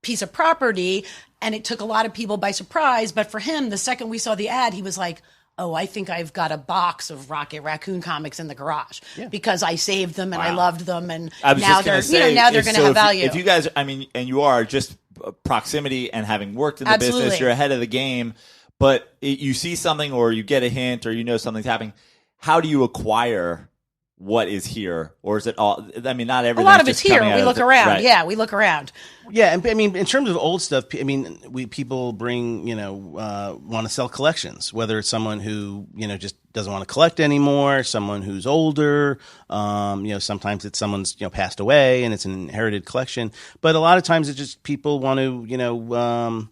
piece of property. And it took a lot of people by surprise. But for him, the second we saw the ad, he was like, oh, I think I've got a box of Rocket Raccoon comics in the garage because I saved them and I loved them. And now they're going to have value. If you guys, and you are just proximity and having worked in the business, you're ahead of the game. But you see something or you get a hint or something's happening. How do you acquire what is here, or is it all? I mean, not everything. A lot of it's here. We look around. Right. Yeah, we look around. Yeah, and I mean, in terms of old stuff, people bring, want to sell collections. Whether it's someone who just doesn't want to collect anymore, someone who's older. Sometimes it's someone's passed away and it's an inherited collection. But a lot of times it's just people want to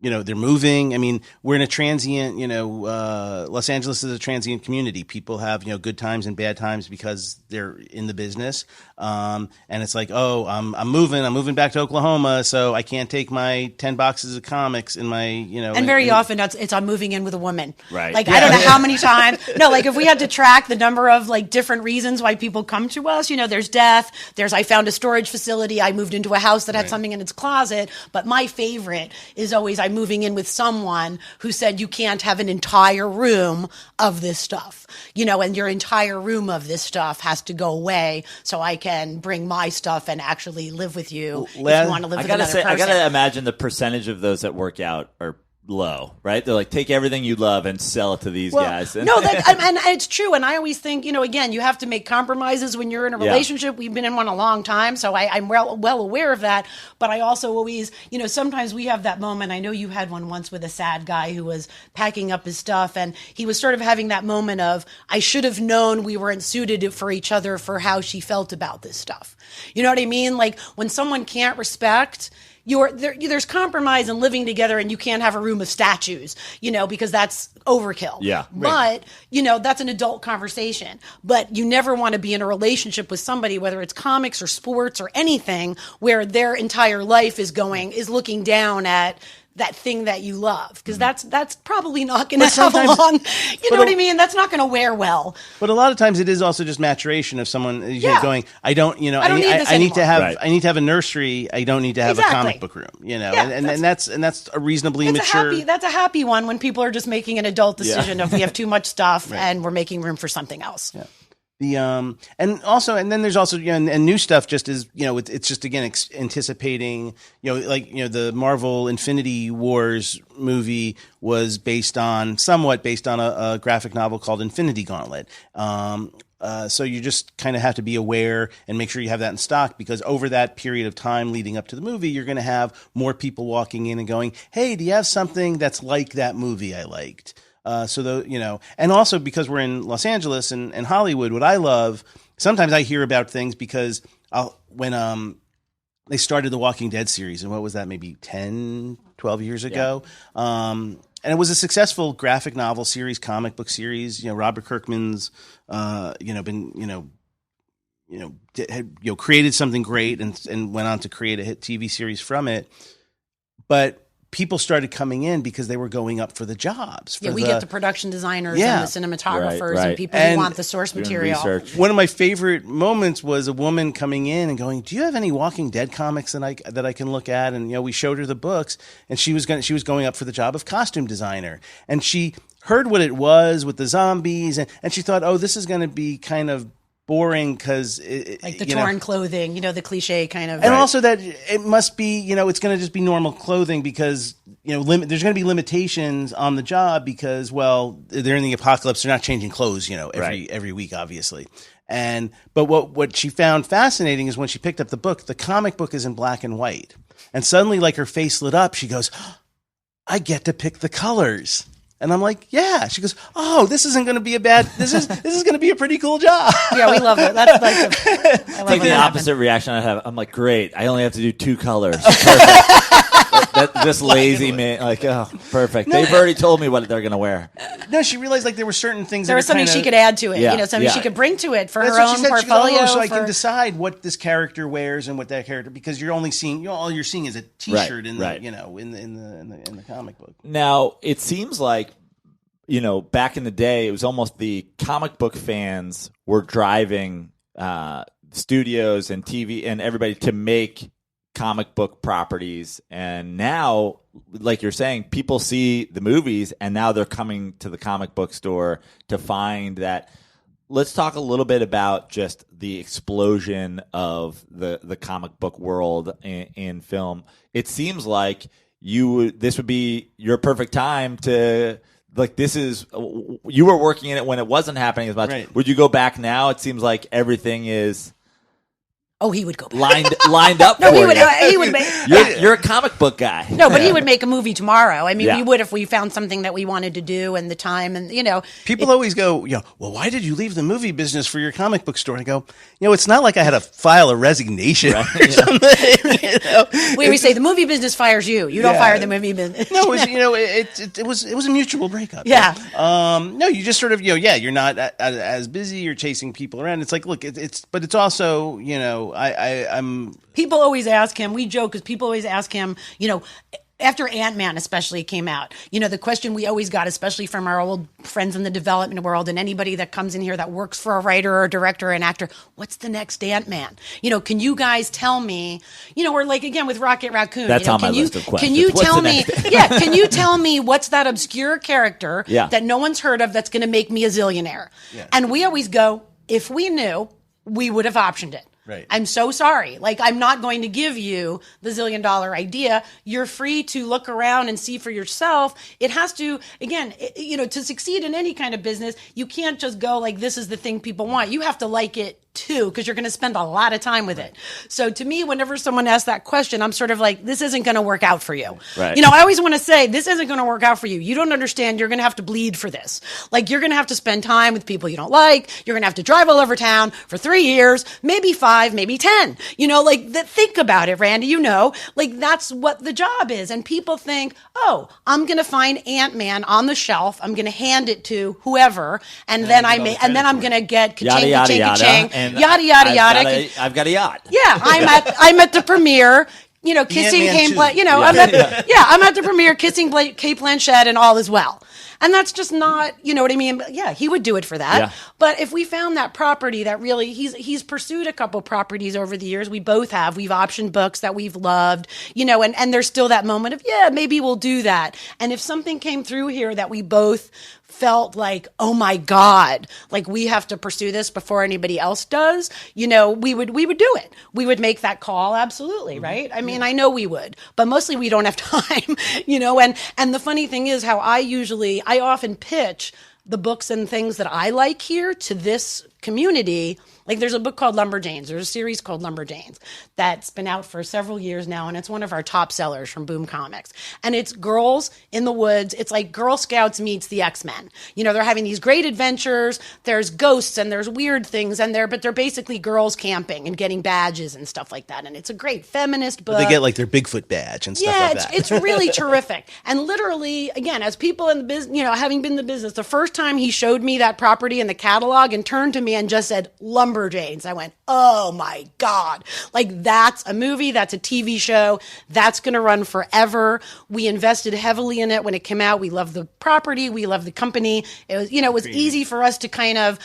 they're moving. I mean, we're in a transient, Los Angeles is a transient community. People have, good times and bad times because they're in the business. And it's like, oh, I'm moving back to Oklahoma, so I can't take my 10 boxes of comics in my, And very often it's I'm moving in with a woman. Right. Like, I don't know how many times. No, like if we had to track the number of like different reasons why people come to us, there's death, there's I found a storage facility, I moved into a house that had something in its closet. But my favorite is always I'm moving in with someone who said you can't have an entire room of this stuff, and your entire room of this stuff has to go away so I can bring my stuff and actually live with you if you want to live with another person. I gotta imagine the percentage of those that work out are low, right? They're like, take everything you love and sell it to these guys. No, and it's true. And I always think, again, you have to make compromises when you're in a relationship. We've been in one a long time, so I'm well aware of that. But I also always, sometimes we have that moment. I know you had one once with a sad guy who was packing up his stuff, and he was sort of having that moment of, I should have known we weren't suited for each other for how she felt about this stuff. You know what I mean? Like when someone can't respect there's compromise in living together, and you can't have a room of statues, because that's overkill. Yeah. But, that's an adult conversation. But you never want to be in a relationship with somebody, whether it's comics or sports or anything, where their entire life is looking down at that thing that you love, because that's probably not going to have a long, know what I mean? That's not going to wear well. But a lot of times it is also just maturation of someone going, I need to have a nursery. I don't need to have a comic book room, and that's a reasonably mature. That's a happy one when people are just making an adult decision of we have too much stuff and we're making room for something else. Yeah. And then there's also and new stuff just is it's just again anticipating the Marvel Infinity Wars movie was somewhat based on a graphic novel called Infinity Gauntlet. So you just kind of have to be aware and make sure you have that in stock, because over that period of time leading up to the movie, you're going to have more people walking in and going, hey, do you have something that's like that movie I liked? And also because we're in Los Angeles and Hollywood, what I love, sometimes I hear about things because when they started the Walking Dead series, and what was that, maybe 10, 12 years ago? And it was a successful graphic novel series, comic book series. Robert Kirkman's, created something great and went on to create a hit TV series from it. But people started coming in because they were going up for the jobs. We get the production designers and the cinematographers and people who want the source material. Research. One of my favorite moments was a woman coming in and going, do you have any Walking Dead comics that I can look at? And, we showed her the books, and she was going up for the job of costume designer. And she heard what it was with the zombies, and she thought, oh, this is going to be kind of boring because like the torn clothing, the cliche kind of, and also that it must be, it's going to just be normal clothing because there's going to be limitations on the job because they're in the apocalypse, they're not changing clothes, every week, obviously. But what she found fascinating is when she picked up the book, the comic book is in black and white, and suddenly like her face lit up. She goes, I get to pick the colors. And I'm like, yeah. She goes, oh, this isn't going to be a bad. This is going to be a pretty cool job. Yeah, we love it. That's like I love Like when the that opposite reaction I have. I'm like, great. I only have to do 2 colors. Perfect. This lazy man, like, oh, perfect. They've already told me what they're gonna wear. No, she realized like there were certain things. There was something she could add to it. Yeah, something yeah. she could bring to it for That's her what own she said. portfolio. She goes, oh, so I for- can decide what this character wears and what that character, because you're only seeing, all you're seeing is a T-shirt in the, right. in the comic book. Now it seems like, back in the day, it was almost the comic book fans were driving studios and TV and everybody to make comic book properties, and now, like you're saying, people see the movies and now they're coming to the comic book store to find that. Let's talk a little bit about just the explosion of the comic book world in film. It seems like this would be your perfect time to, like, you were working in it when it wasn't happening as much. Right. Would you go back now? It seems like everything is Oh, he would go back. lined up No, for he would. you. He would make. You're a comic book guy. No, but he would make a movie tomorrow. I mean, Yeah. we would if we found something that we wanted to do and the time and People always go, well, why did you leave the movie business for your comic book store? I go, it's not like I had to file a resignation or something. we say the movie business fires you. You don't Yeah. fire the movie business. No, it was a mutual breakup. Yeah. No, you just sort of, you're not as busy. You're chasing people around. It's like, look, but it's also, I'm. People always ask him, we joke because people always ask him, after Ant-Man especially came out, the question we always got, especially from our old friends in the development world and anybody that comes in here that works for a writer or a director or an actor, what's the next Ant-Man? Can you guys tell me, or like again with Rocket Raccoon. That's on my list of questions. Can you What's tell the me, next- can you tell me what's that obscure character Yeah. that no one's heard of that's going to make me a zillionaire? Yeah. And we always go, if we knew, we would have optioned it. Right. I'm so sorry. Like, I'm not going to give you the $1 zillion idea. You're free to look around and see for yourself. It has to, again, to succeed in any kind of business, you can't just go like, this is the thing people want. You have to like it too, because you're going to spend a lot of time with it. So to me, whenever someone asks that question, I'm sort of like, this isn't going to work out for you. Right. I always want to say, this isn't going to work out for you. You don't understand. You're going to have to bleed for this. Like, you're going to have to spend time with people you don't like. You're going to have to drive all over town for 3 years, maybe 5, maybe 10. Think about it, Randy. Like, that's what the job is. And people think, oh, I'm going to find Ant-Man on the shelf. I'm going to hand it to whoever, and then I'm going to get ka-ching, Yada, ka-ching, yada, ka-ching. yada. And Yada yada yada. I've got a yacht. Yeah, I'm at the premiere. Kissing Ant-Man Kate 2. I'm at the premiere kissing Kate Blanchett, and all is well. And that's just not, you know what I mean? But yeah, he would do it for that. Yeah. But if we found that property that really, he's pursued a couple properties over the years. We both have. We've optioned books that we've loved, and there's still that moment of, yeah, maybe we'll do that. And if something came through here that we both felt like, oh my God, like we have to pursue this before anybody else does, we would do it. We would make that call. Absolutely. Right. I mean, I know we would, but mostly we don't have time, and the funny thing is how I often pitch the books and things that I like here to this community. Like, there's a book called Lumberjanes. There's a series called Lumberjanes that's been out for several years now, and it's one of our top sellers from Boom Comics. And it's girls in the woods. It's like Girl Scouts meets the X-Men. They're having these great adventures. There's ghosts and there's weird things in there, but they're basically girls camping and getting badges and stuff like that. And it's a great feminist book. They get like their Bigfoot badge and stuff like that. It's really terrific. And literally, again, as people in the business, having been in the business, the first time he showed me that property in the catalog and turned to me and just said, Lumberjanes, I went, oh my God. Like, that's a movie, that's a TV show, that's going to run forever. We invested heavily in it when it came out. We love the property, we love the company. It was, it was easy for us to kind of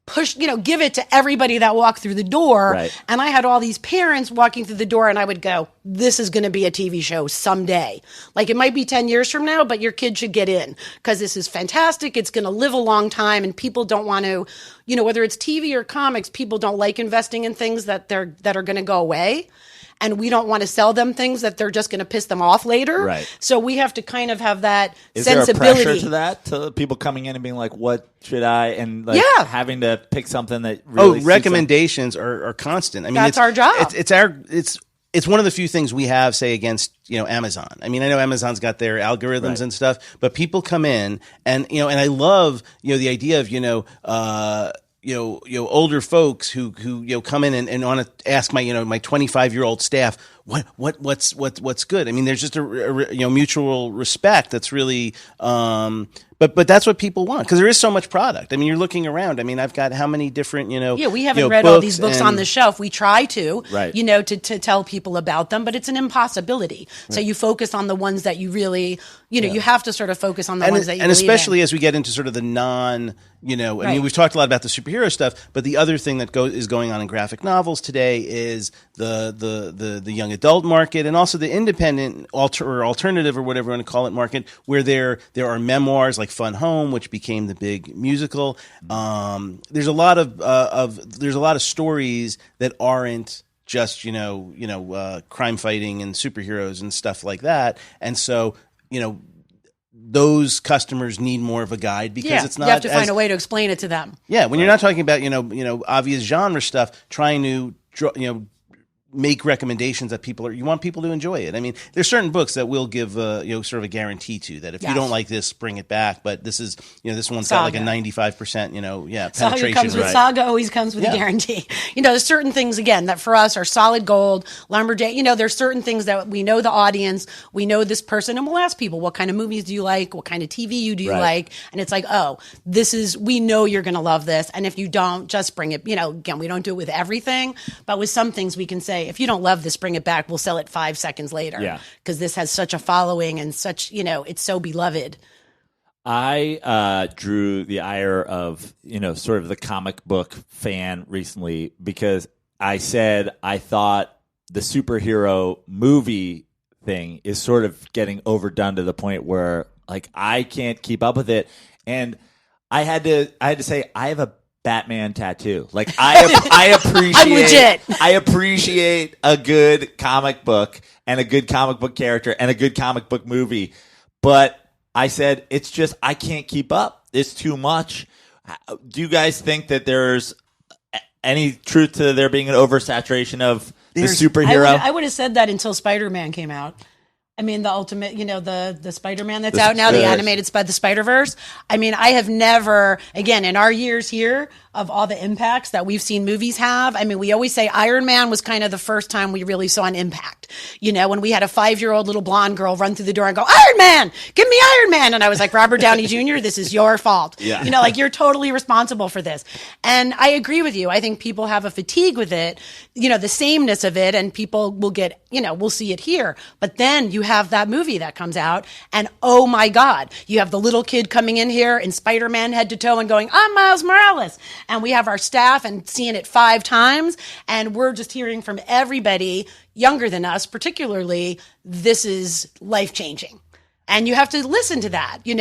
push, give it to everybody that walked through the door. Right. And I had all these parents walking through the door, and I would go, this is going to be a TV show someday. Like, it might be 10 years from now, but your kid should get in because this is fantastic. It's going to live a long time, and people don't want to, whether it's TV or comics, people don't like investing in things that are going to go away. And we don't want to sell them things that they're just going to piss them off later. Right. So we have to kind of have that Is sensibility. there a pressure to that? To people coming in and being like, what should I? And like having to pick something that really suits them? Recommendations are constant. I mean, That's our job. It's it's one of the few things we have, say, against, Amazon. I mean, I know Amazon's got their algorithms and stuff, but people come in and, and I love, the idea of, older folks who come in and want to ask my 25-year-old staff what's good. I mean, there's just a mutual respect that's really but that's what people want, because there is so much product. I mean, you're looking around. I mean, I've got how many different we haven't read all these books on the shelf. We try to right. To tell people about them, but it's an impossibility. Right. So you focus on the ones that you really you have to sort of focus on the ones that you and especially in. As we get into sort of the non I right. mean, we've talked a lot about the superhero stuff, but the other thing that is going on in graphic novels today is the young adult market, and also the independent or alternative, or whatever you want to call it, market, where there are memoirs like Fun Home, which became the big musical. There's a lot of stories that aren't just crime fighting and superheroes and stuff like that, and so those customers need more of a guide, because it's not. You have to find a way to explain it to them. Yeah, when you're not talking about obvious genre stuff, trying to make recommendations that you want people to enjoy it. I mean, there's certain books that we'll give sort of a guarantee to, that if you don't like this, bring it back. But this is this one's got like a 95% penetration rate. Saga always comes with a guarantee. There's certain things, again, that for us are solid gold. Lumberjack. There's certain things that we know the audience, we know this person, and we'll ask people, what kind of movies do you like? What kind of TV do you like? And it's like, we know you're going to love this. And if you don't, just bring it. Again, we don't do it with everything, but with some things we can say, if you don't love this, bring it back. We'll sell it 5 seconds later. Yeah. Because this has such a following and such, it's so beloved. I drew the ire of, sort of the comic book fan recently, because I said I thought the superhero movie thing is sort of getting overdone to the point where, like, I can't keep up with it. And I had to say, I have a Batman tattoo. Like, I appreciate I'm legit. I appreciate a good comic book and a good comic book character and a good comic book movie. But I said, it's just, I can't keep up. It's too much. Do you guys think that there's any truth to there being an oversaturation of the superhero? I would have said that until Spider-Man came out. I mean, the ultimate, the Spider-Man that's out now, the animated the Spider-Verse. I mean, I have never, again, in our years here, of all the impacts that we've seen movies have. I mean, we always say Iron Man was kind of the first time we really saw an impact. When we had a 5-year-old little blonde girl run through the door and go, Iron Man, give me Iron Man. And I was like, Robert Downey Jr., this is your fault. Yeah. Like, you're totally responsible for this. And I agree with you. I think people have a fatigue with it, the sameness of it, and people will get, we'll see it here. But then you have that movie that comes out, and oh my God, you have the little kid coming in here in Spider-Man head to toe and going, I'm Miles Morales. And we have our staff and seeing it 5 times, and we're just hearing from everybody younger than us, particularly, this is life-changing. And you have to listen to that. You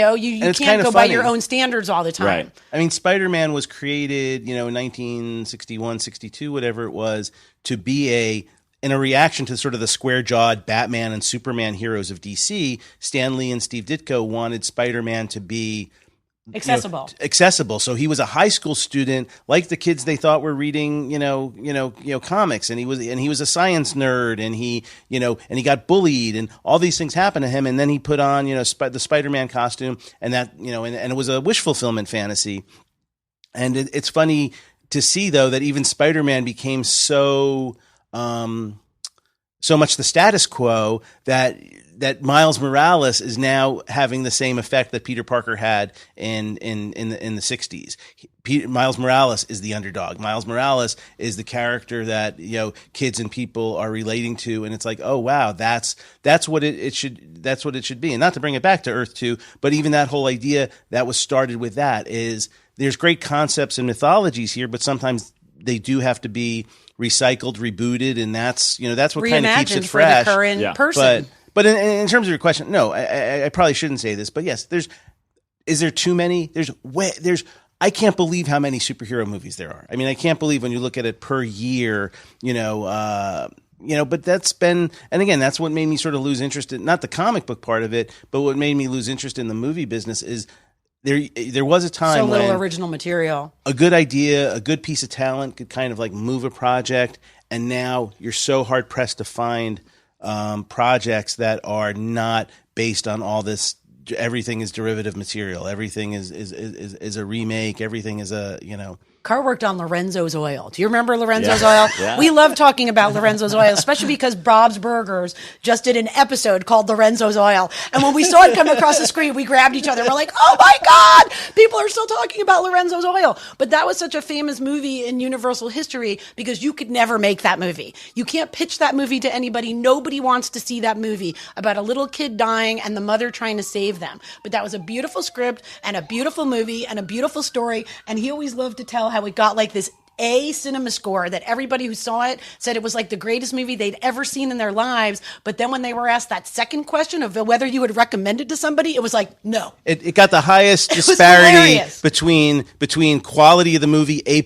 can't go by your own standards all the time. Right. I mean, Spider-Man was created, in 1961, 62, whatever it was, to be in a reaction to sort of the square-jawed Batman and Superman heroes of DC. Stan Lee and Steve Ditko wanted Spider-Man to be accessible. So he was a high school student, like the kids they thought were reading, comics, and he was a science nerd, and he got bullied, and all these things happened to him, and then he put on, the Spider-Man costume, and that, and it was a wish fulfillment fantasy. And it's funny to see, though, that even Spider-Man became so much the status quo that Miles Morales is now having the same effect that Peter Parker had in the 60s. Miles Morales is the underdog. Miles Morales is the character that kids and people are relating to, and it's like, oh wow, that's what it should be. And not to bring it back to EARTH-2, but even that whole idea that was started with that is there's great concepts and mythologies here, but sometimes they do have to be recycled, rebooted, and that's what kind of keeps it fresh for the current person. But in terms of your question, no, I probably shouldn't say this, but yes, is there too many? I can't believe how many superhero movies there are. I mean, I can't believe when you look at it per year, but that's been, and again, that's what made me sort of lose interest in, not the comic book part of it, but what made me lose interest in the movie business is there was a time so little when original material, a good idea, a good piece of talent could kind of like move a project, and now you're so hard pressed to find projects that are not based on all this. Everything is derivative material. Everything is a remake. Everything is a, you know. Carr worked on Lorenzo's Oil. Do you remember Lorenzo's Oil? Yeah. We love talking about Lorenzo's Oil, especially because Bob's Burgers just did an episode called Lorenzo's Oil. And when we saw it come across the screen, we grabbed each other. We're like, oh my God, people are still talking about Lorenzo's Oil. But that was such a famous movie in Universal history because you could never make that movie. You can't pitch that movie to anybody. Nobody wants to see that movie about a little kid dying and the mother trying to save them. But that was a beautiful script and a beautiful movie and a beautiful story. And he always loved to tell how it got like this A cinema score that everybody who saw it said it was like the greatest movie they'd ever seen in their lives. But then when they were asked that second question of whether you would recommend it to somebody, it was like, no. It got the highest disparity between quality of the movie A+.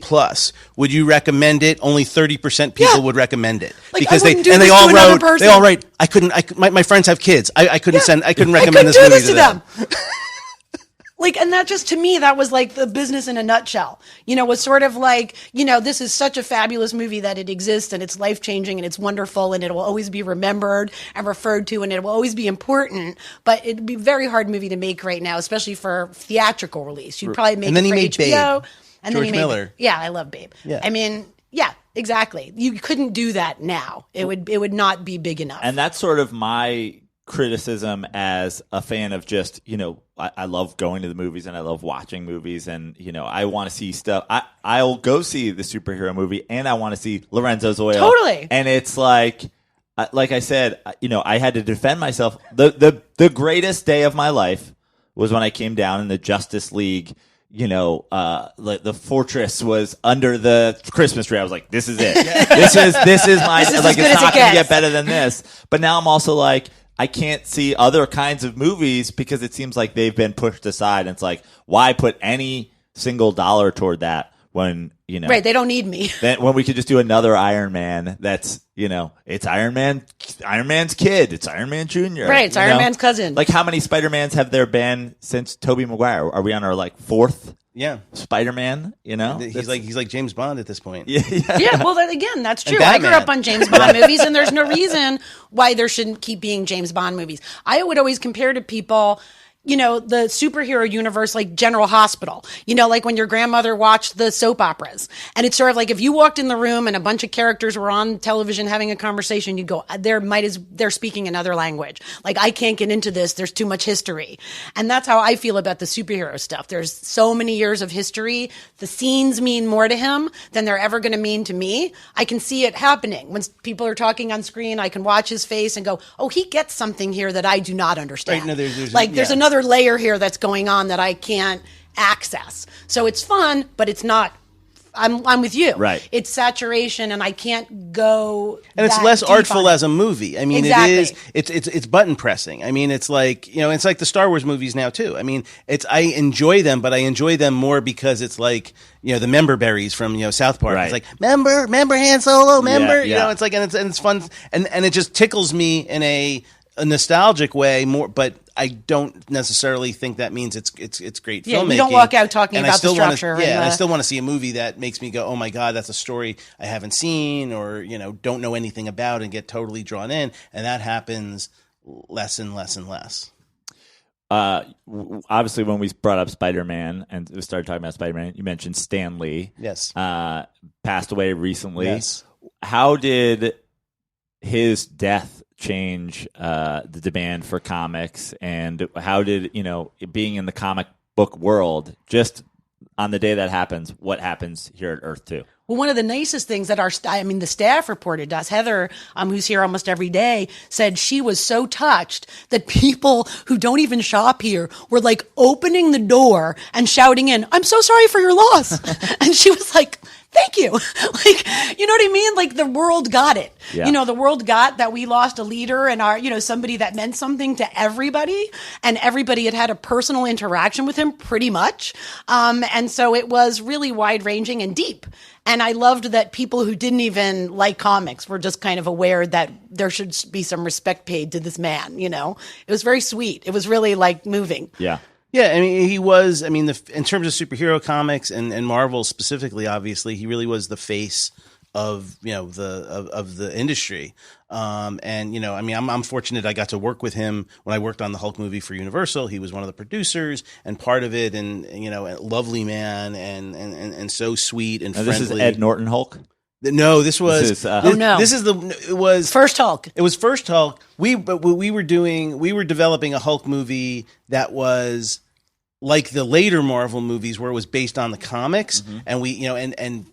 Would you recommend it? Only 30% people would recommend it. Like, because I wouldn't do they this all to another wrote person. they all write my friends have kids. I couldn't recommend this do movie this to them. Like, and that just, to me, that was like the business in a nutshell. You know, was sort of like, you know, this is such a fabulous movie that it exists and it's life-changing and it's wonderful and it will always be remembered and referred to and it will always be important. But it'd be a very hard movie to make right now, especially for theatrical release. You'd probably make And then it he for made HBO. Babe. And George then he made Miller. Yeah, I love Babe. Yeah. I mean, yeah, exactly. You couldn't do that now. It would not be big enough. And that's sort of my criticism as a fan of just, you know, I love going to the movies and I love watching movies and, you know, I want to see stuff. I'll go see the superhero movie and I want to see Lorenzo's Oil. Totally. And it's like I said, you know, I had to defend myself. The greatest day of my life was when I came down in the Justice League. You know, the fortress was under the Christmas tree. I was like, this is it. This is my, This is like, as good it's as not it going to gets. get better than this. But now I'm also like, I can't see other kinds of movies because it seems like they've been pushed aside. And it's like, why put any single dollar toward that when, you know, Right, they don't need me. when we could just do another Iron Man that's, you know, it's Iron Man's kid, it's Iron Man Jr. Right, it's you Iron know? Man's cousin. Like, how many Spider-Mans have there been since Tobey Maguire? Are we on our, like, fourth Yeah. Spider-Man, you know? He's like James Bond at this point. Yeah. Yeah, well, again, that's true. And I grew Batman. up on James Bond movies, and there's no reason why there shouldn't keep being James Bond movies. I would always compare to people, you know, the superhero universe, like General Hospital, you know, like when your grandmother watched the soap operas. And it's sort of like if you walked in the room and a bunch of characters were on television having a conversation, you'd go, they're speaking another language. Like, I can't get into this. There's too much history. And that's how I feel about the superhero stuff. There's so many years of history. The scenes mean more to him than they're ever going to mean to me. I can see it happening. When people are talking on screen, I can watch his face and go, oh, he gets something here that I do not understand. Right, no, there's another layer here that's going on that I can't access. So it's fun, but it's not. I'm with you. Right. It's saturation, and I can't go. And it's that less deep artful on as a movie. I mean, Exactly. it's button pressing. I mean, it's like, you know, it's like the Star Wars movies now too. I mean, I enjoy them, but I enjoy them more because it's like, you know, the member berries from, you know, South Park. Right. It's like member Han Solo, member. You yeah. know, it's like, and it's fun, and it just tickles me in a nostalgic way more, but I don't necessarily think that means it's great Yeah, filmmaking. you don't walk out talking And about I still the structure. and I and still want to see a movie that makes me go, oh my God, that's a story I haven't seen or, you know, don't know anything about and get totally drawn in. And that happens less and less and less. Obviously, when we brought up Spider-Man and we started talking about Spider-Man, you mentioned Stan Lee. Yes. Passed away recently. Yes. How did his death change the demand for comics, and how did, you know, being in the comic book world, just on the day that happens, what happens here at EARTH-2? Well, one of the nicest things that the staff reported to us, Heather, who's here almost every day, said she was so touched that people who don't even shop here were like opening the door and shouting in, "I'm so sorry for your loss." And she was like, thank you. Like, you know what I mean? Like, the world got it. Yeah. You know, the world got that we lost a leader and our, you know, somebody that meant something to everybody, and everybody had a personal interaction with him pretty much. And so it was really wide ranging and deep. And I loved that people who didn't even like comics were just kind of aware that there should be some respect paid to this man, you know? It was very sweet. It was really like moving. Yeah. Yeah, I mean, he was. I mean, in terms of superhero comics and Marvel specifically, obviously, he really was the face of the industry. And I'm fortunate I got to work with him when I worked on the Hulk movie for Universal. He was one of the producers and part of it, and a lovely man and so sweet and friendly. This is Ed Norton Hulk. No, this was it was First Hulk. It was First Hulk. We were developing a Hulk movie that was like the later Marvel movies where it was based on the comics, and we and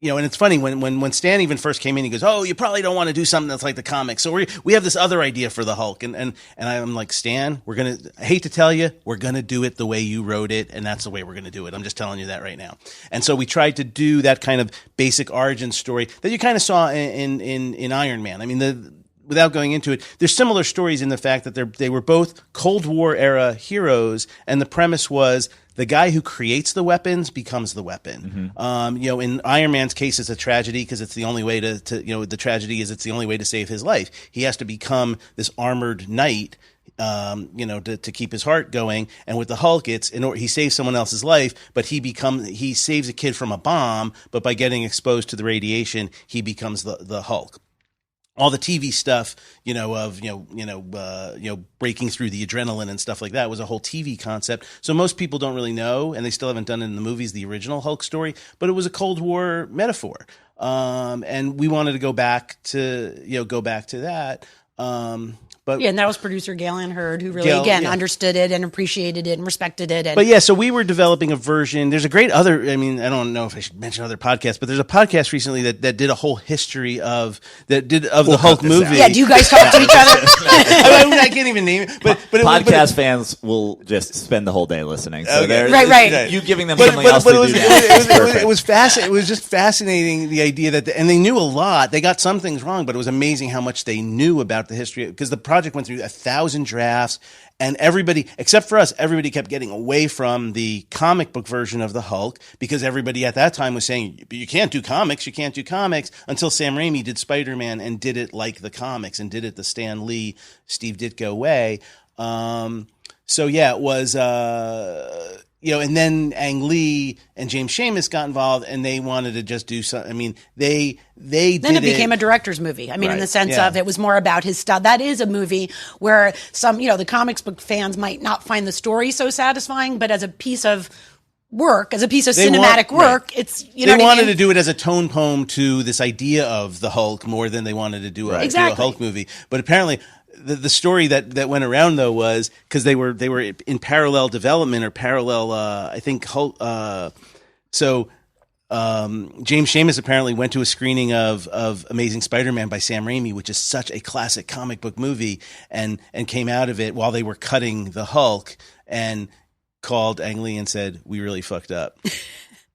it's funny when Stan even first came in, he goes, "Oh, you probably don't want to do something that's like the comics." So we have this other idea for the Hulk, and I'm like, Stan, I hate to tell you, we're gonna do it the way you wrote it, and that's the way we're gonna do it. I'm just telling you that right now. And so we tried to do that kind of basic origin story that you kind of saw in Iron Man. I mean, without going into it, there's similar stories in the fact that they were both Cold War era heroes, and the premise was the guy who creates the weapons becomes the weapon. In Iron Man's case, it's a tragedy because it's the only way the tragedy is it's the only way to save his life. He has to become this armored knight, to keep his heart going. And with the Hulk, he saves someone else's life, but he saves a kid from a bomb, but by getting exposed to the radiation, he becomes the Hulk. All the TV stuff, breaking through the adrenaline and stuff like that was a whole TV concept. So most people don't really know, and they still haven't done it in the movies, the original Hulk story, but it was a Cold War metaphor. And we wanted to go back to that. And that was producer Galen Hurd, who really, understood it and appreciated it and respected it. So we were developing a version. There's a great I don't know if I should mention other podcasts, but there's a podcast recently that did a whole history of the Hulk movie. Yeah, do you guys talk to each other? I can't even name it. But podcast fans will just spend the whole day listening. So right. You giving them something else to do. It was fascinating. It was just fascinating, the idea that, and they knew a lot. They got some things wrong, but it was amazing how much they knew about the history, because the project went through 1,000 drafts, and everybody, except for us, everybody kept getting away from the comic book version of the Hulk, because everybody at that time was saying, you can't do comics, until Sam Raimi did Spider-Man and did it like the comics and did it the Stan Lee, Steve Ditko way. It was, and then Ang Lee and James Schamus got involved, and they wanted to just do something. I mean, then it became a director's movie. I mean, in the sense of it was more about his style. That is a movie where some, the comics book fans might not find the story so satisfying, but as a piece of work, as a piece of cinematic work, it's, they wanted to do it as a tone poem to this idea of the Hulk more than they wanted to do a Hulk movie. But apparently, the story that went around, though, was because they were in parallel development or parallel, I think. James Schamus apparently went to a screening of Amazing Spider-Man by Sam Raimi, which is such a classic comic book movie, and came out of it while they were cutting the Hulk and called Ang Lee and said, "We really fucked up."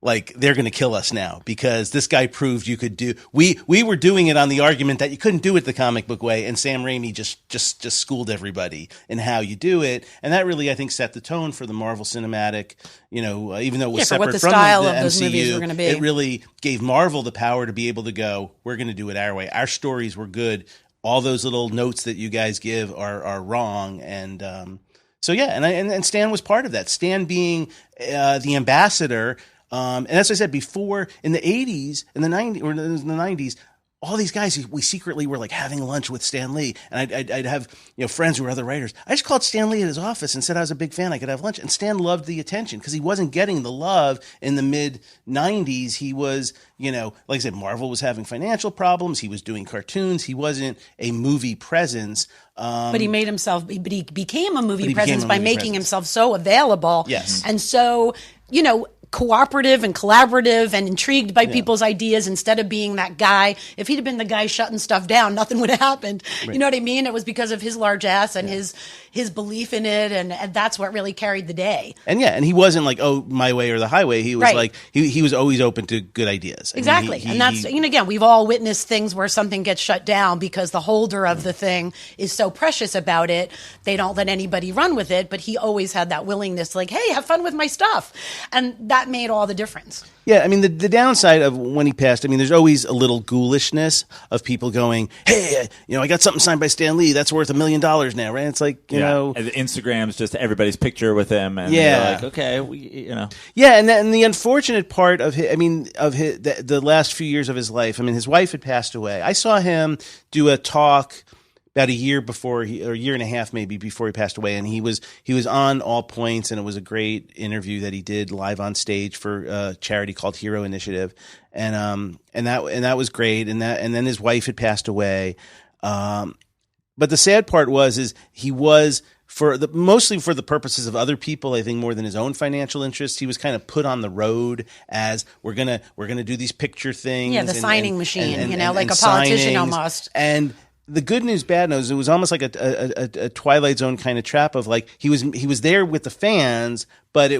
Like, they're going to kill us now because this guy proved you could do. We were doing it on the argument that you couldn't do it the comic book way, and Sam Raimi just schooled everybody in how you do it, and that really, I think, set the tone for the Marvel Cinematic. Even though it was separate from the MCU, it really gave Marvel the power to be able to go, we're going to do it our way. Our stories were good. All those little notes that you guys give are wrong, and and Stan was part of that. Stan being the ambassador. And as I said before, in the 80s, in the 90s, all these guys, we secretly were like having lunch with Stan Lee, and I'd have friends who were other writers. I just called Stan Lee at his office and said I was a big fan. I could have lunch, and Stan loved the attention because he wasn't getting the love in the mid 90s. He was, like I said, Marvel was having financial problems. He was doing cartoons. He wasn't a movie presence. But he made himself. But he became a movie presence by making himself so available. Yes, and so cooperative and collaborative and intrigued by people's ideas instead of being that guy. If he'd have been the guy shutting stuff down, nothing would have happened. Right. You know what I mean? It was because of his large ass and his belief in it, and that's what really carried the day. And he wasn't like, oh, my way or the highway. He was like, he was always open to good ideas. Exactly. And that's, again, we've all witnessed things where something gets shut down because the holder of the thing is so precious about it. They don't let anybody run with it, but he always had that willingness, like, hey, have fun with my stuff. And that made all the difference. Yeah, I mean, the downside of when he passed, I mean, there's always a little ghoulishness of people going, hey, I got something signed by Stan Lee. That's worth $1 million now, right? It's like, you know. And Instagram's just everybody's picture with him. And yeah. you're like, okay, Yeah, and the unfortunate part of the last few years of his life, I mean, his wife had passed away. I saw him do a talk about a year before, or a year and a half maybe before he passed away, and he was on All Points, and it was a great interview that he did live on stage for a charity called Hero Initiative, and that was great, and then his wife had passed away, but the sad part is he was mostly for the purposes of other people, I think more than his own financial interests. He was kind of put on the road as we're gonna do these picture things, the signing machine, like a signings, politician almost, and. The good news, bad news, it was almost like a Twilight Zone kind of trap of like he was there with the fans, but he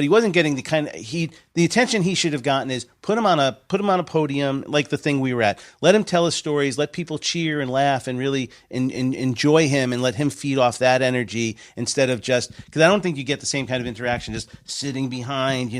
wasn't getting the attention he should have gotten is put him on a podium like the thing we were at. Let him tell his stories, let people cheer and laugh and really enjoy him and let him feed off that energy instead of just because I don't think you get the same kind of interaction just sitting behind,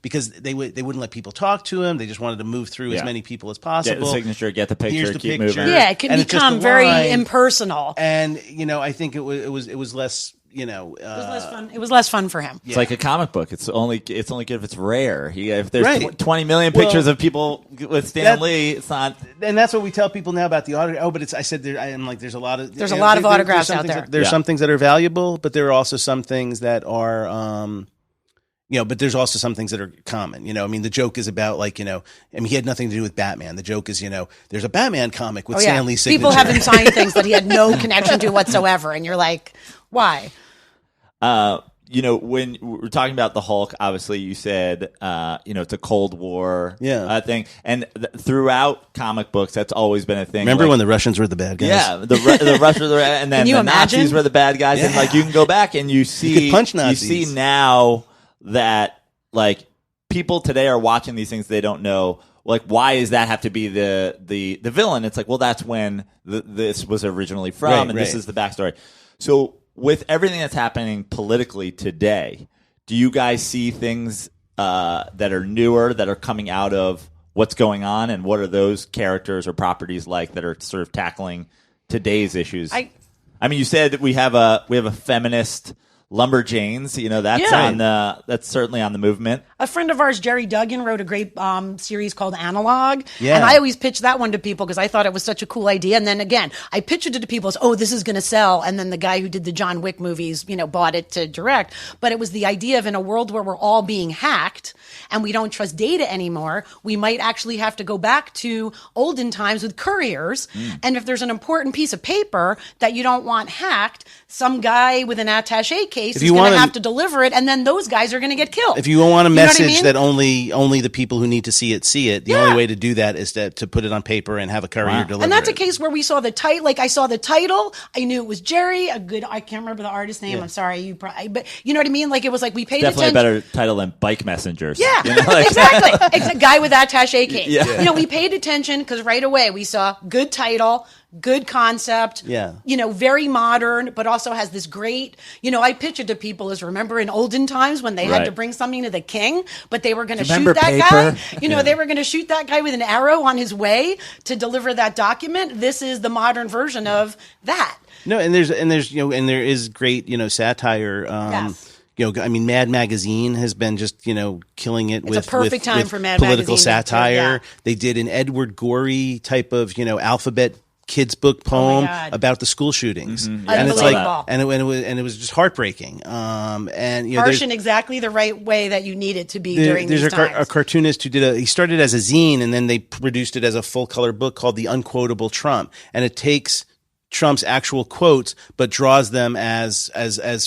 because they wouldn't let people talk to him. They just wanted to move through as many people as possible. Get the signature, get the picture, Here's the keep picture. moving. Yeah, it can become very impersonal. And I think it was less. It was less fun. It was less fun for him. It's like a comic book. It's only good if it's rare. If there's Right. 20 million pictures of people with Stan Lee, it's not. And that's what we tell people now about the autograph. Oh, but I'm like, there's a lot of autographs out there. There's some things that are valuable, but there are also some things that are, but there's also some things that are common. I mean, the joke is about he had nothing to do with Batman. The joke is, there's a Batman comic with Stan Lee's signature. People have him sign things that he had no connection to whatsoever, and you're like, why? When we're talking about the Hulk, obviously you said, it's a Cold War thing. And throughout comic books, that's always been a thing. Remember when the Russians were the bad guys? Yeah, the Russians were, and then the Nazis were the bad guys. Yeah. And you can go back and you see, punch Nazis. You see now that people today are watching these things they don't know. Why does that have to be the villain? It's that's when this was originally from, and this is the backstory. So with everything that's happening politically today, do you guys see things that are newer, that are coming out of what's going on, and what are those characters or properties that are sort of tackling today's issues? I mean, you said that we have a feminist Lumberjanes, that's certainly on the movement. A friend of ours, Jerry Duggan, wrote a great series called Analog. Yeah. And I always pitch that one to people because I thought it was such a cool idea. And then again, I pitched it to people as, this is going to sell. And then the guy who did the John Wick movies, bought it to direct. But it was the idea of in a world where we're all being hacked and we don't trust data anymore, we might actually have to go back to olden times with couriers. And if there's an important piece of paper that you don't want hacked, some guy with an attaché case is going to have to deliver it, and then those guys are going to get killed. If you want a message that only the people who need to see it, the only way to do that is to put it on paper and have a courier deliver it. And that's a case where we saw the title. I saw the title. I knew it was Jerry, I can't remember the artist name. I'm sorry. But you know what I mean? It was we paid definitely attention. Definitely a better title than Bike Messengers. Yeah, exactly. It's a guy with attaché case. Yeah. We paid attention because right away we saw good title, good concept, very modern, but also has this great, I pitch it to people as remember in olden times when they had to bring something to the king, but they were going to shoot that guy. They were going to shoot that guy with an arrow on his way to deliver that document. This is the modern version of that. No, and there is great, satire. I mean, Mad Magazine has been just, killing it with a perfect time for Mad political Magazine satire. They did an Edward Gorey type of, alphabet kids book poem about the school shootings, and it's and it was just heartbreaking. And harsh in exactly the right way that you need it to be during these times. There's a cartoonist who he started as a zine, and then they produced it as a full color book called The Unquotable Trump, and it takes Trump's actual quotes, but draws them as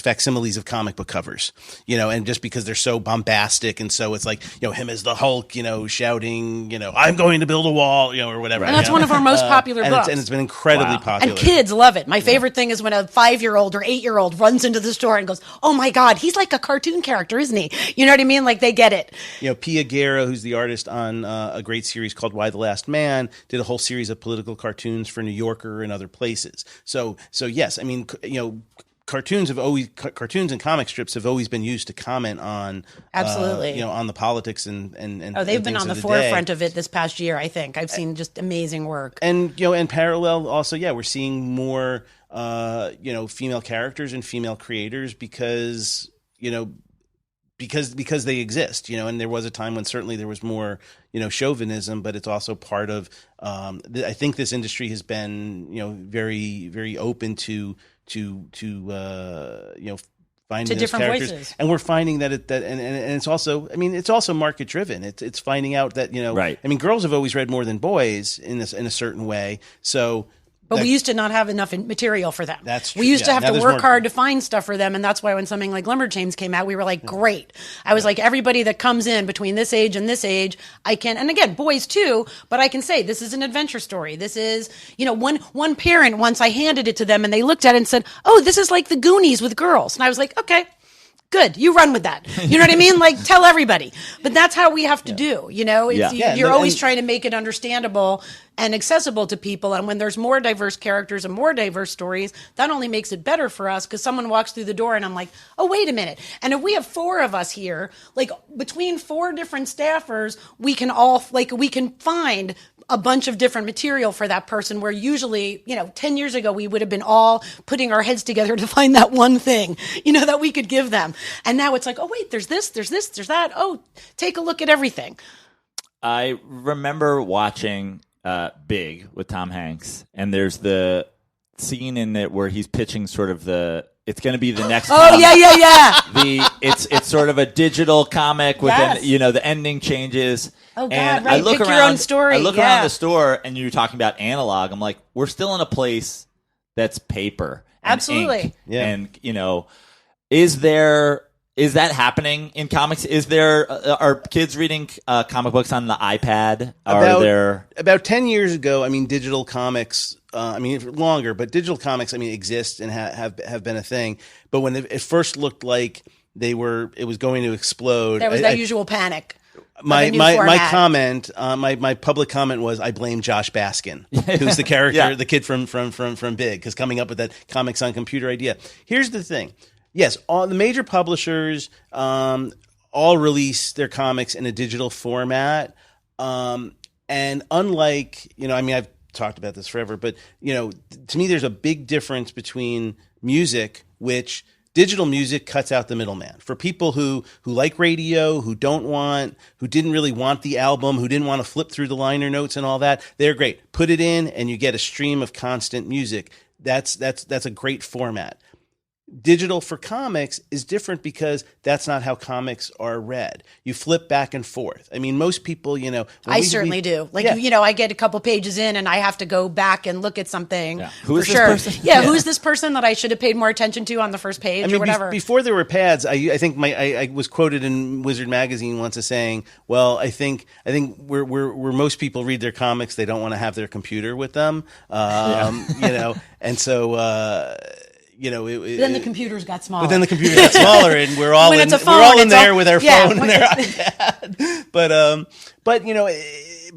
facsimiles of comic book covers, and just because they're so bombastic, and so it's him as the Hulk, shouting, I'm going to build a wall, or whatever. And that's one of our most popular books. And it's been incredibly popular. And kids love it. My favorite thing is when a 5-year-old or 8-year-old runs into the store and goes, "Oh my God, he's like a cartoon character, isn't he?" You know what I mean? They get it. Pia Guerra, who's the artist on a great series called Why the Last Man, did a whole series of political cartoons for New Yorker and other places. So yes, I mean, cartoons and comic strips have always been used to comment on Absolutely. on the politics and they've been on the forefront of it this past year. I think I've seen just amazing work. And and parallel also, we're seeing more female characters and female creators because they exist, and there was a time when certainly there was more, chauvinism, but it's also part of, I think this industry has been, very, very open to finding those different characters. voices. And we're finding that and it's also, it's also market driven. It's finding out that, Right. Girls have always read more than boys in a certain way. So, But we used to not have enough material for them. That's true. We used to have Now to there's work more- hard to find stuff for them, and that's why when something like Lumberjanes came out, we were like, great. I was like, everybody that comes in between this age and this age, I can, and again, boys too, but I can say, this is an adventure story. This is, one parent, once I handed it to them, and they looked at it and said, oh, this is like the Goonies with girls. And I was like, okay. Good. You run with that. You know what I mean? Like, tell everybody. But that's how we have to do, You're always trying to make it understandable and accessible to people. And when there's more diverse characters and more diverse stories, that only makes it better for us because someone walks through the door and I'm like, oh, wait a minute. And if we have 4 of us here, like between 4 different staffers, we can find a bunch of different material for that person where usually, 10 years ago, we would have been all putting our heads together to find that one thing, that we could give them. And now it's like, oh, wait, there's this, there's that. Oh, take a look at everything. I remember watching Big with Tom Hanks, and there's the scene in it where he's pitching sort of it's going to be the next. Oh, comic. yeah. It's sort of a digital comic with Yes. the ending changes. Oh, God, and right. I look Pick around, your own story. I look Yeah. around the store, and you're talking about analog. I'm like, we're still in a place that's paper, and Absolutely. ink. Yeah. And is that happening in comics? Are kids reading comic books on the iPad? About 10 years ago, digital comics, longer, but digital comics, exist and have been a thing. But when it first looked like it was going to explode. There was that usual panic. My comment, my public comment was, I blame Josh Baskin, who's the character, the kid from Big, because coming up with that comics on computer idea. Here's the thing. Yes, all the major publishers all release their comics in a digital format. And unlike, I've talked about this forever, but, to me, there's a big difference between music, which digital music cuts out the middleman. For people who like radio, who didn't really want the album, who didn't want to flip through the liner notes and all that, they're great. Put it in and you get a stream of constant music. That's a great format. Digital for comics is different because that's not how comics are read. You flip back and forth. Most people, I certainly do. I get a couple pages in and I have to go back and look at something. Yeah. Who is for this sure. person? Yeah, who's this person that I should have paid more attention to on the first page or whatever? Before there were pads, I think I was quoted in Wizard magazine once as saying, "Well, I think where most people read their comics, they don't want to have their computer with them." And so. Then the computers got smaller. But then the computers got smaller, and we're all When in, it's a phone, we're all in it's there all- with our yeah, phone and their iPad. But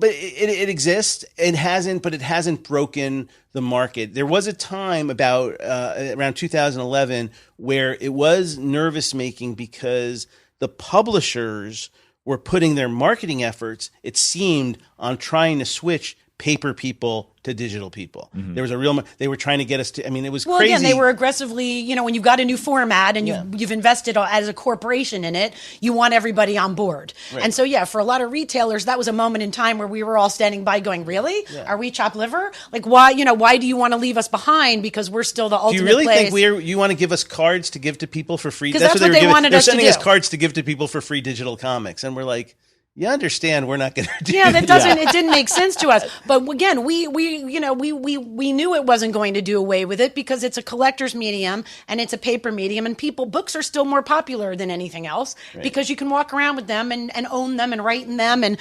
it exists. It hasn't broken the market. There was a time about around 2011 where it was nervous making because the publishers were putting their marketing efforts, it seemed, on trying to switch paper people to digital people. Mm-hmm. There was they were trying to get us to, it was crazy. Again, they were aggressively, when you've got a new format and you've invested as a corporation in it, you want everybody on board. Right. And so, for a lot of retailers, that was a moment in time where we were all standing by going, really? Yeah. Are we chopped liver? Like, why do you want to leave us behind? Because we're still the ultimate Do you really place. think you want to give us cards to give to people for free? Because that's what they wanted us to do. They're sending us cards to give to people for free digital comics. And we're like, you understand we're not going to do that. It didn't make sense to us. But again, we knew it wasn't going to do away with it because it's a collector's medium and it's a paper medium, and books are still more popular than anything else because you can walk around with them and own them and write in them and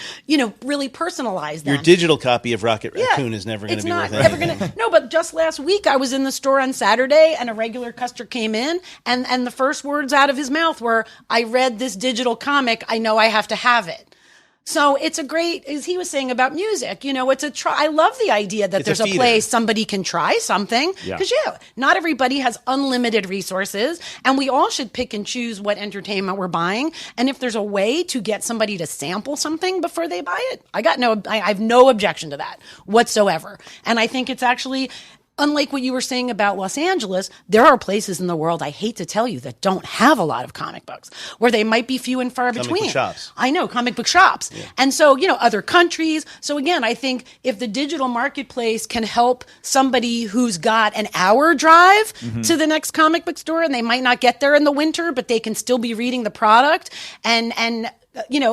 really personalize them. Your digital copy of Rocket Raccoon is never going to be worth anything. No, but just last week I was in the store on Saturday and a regular customer came in and the first words out of his mouth were, "I read this digital comic. I know I have to have it." So it's a great, as he was saying about music, it's a try. I love the idea that there's a place somebody can try something. Because, not everybody has unlimited resources, and we all should pick and choose what entertainment we're buying. And if there's a way to get somebody to sample something before they buy it, I have no objection to that whatsoever. And I think it's actually, unlike what you were saying about Los Angeles, there are places in the world, I hate to tell you, that don't have a lot of comic books, where they might be few and far between. Comic book shops. I know, comic book shops. Yeah. And so, other countries. So again, I think if the digital marketplace can help somebody who's got an hour drive to the next comic book store, and they might not get there in the winter, but they can still be reading the product and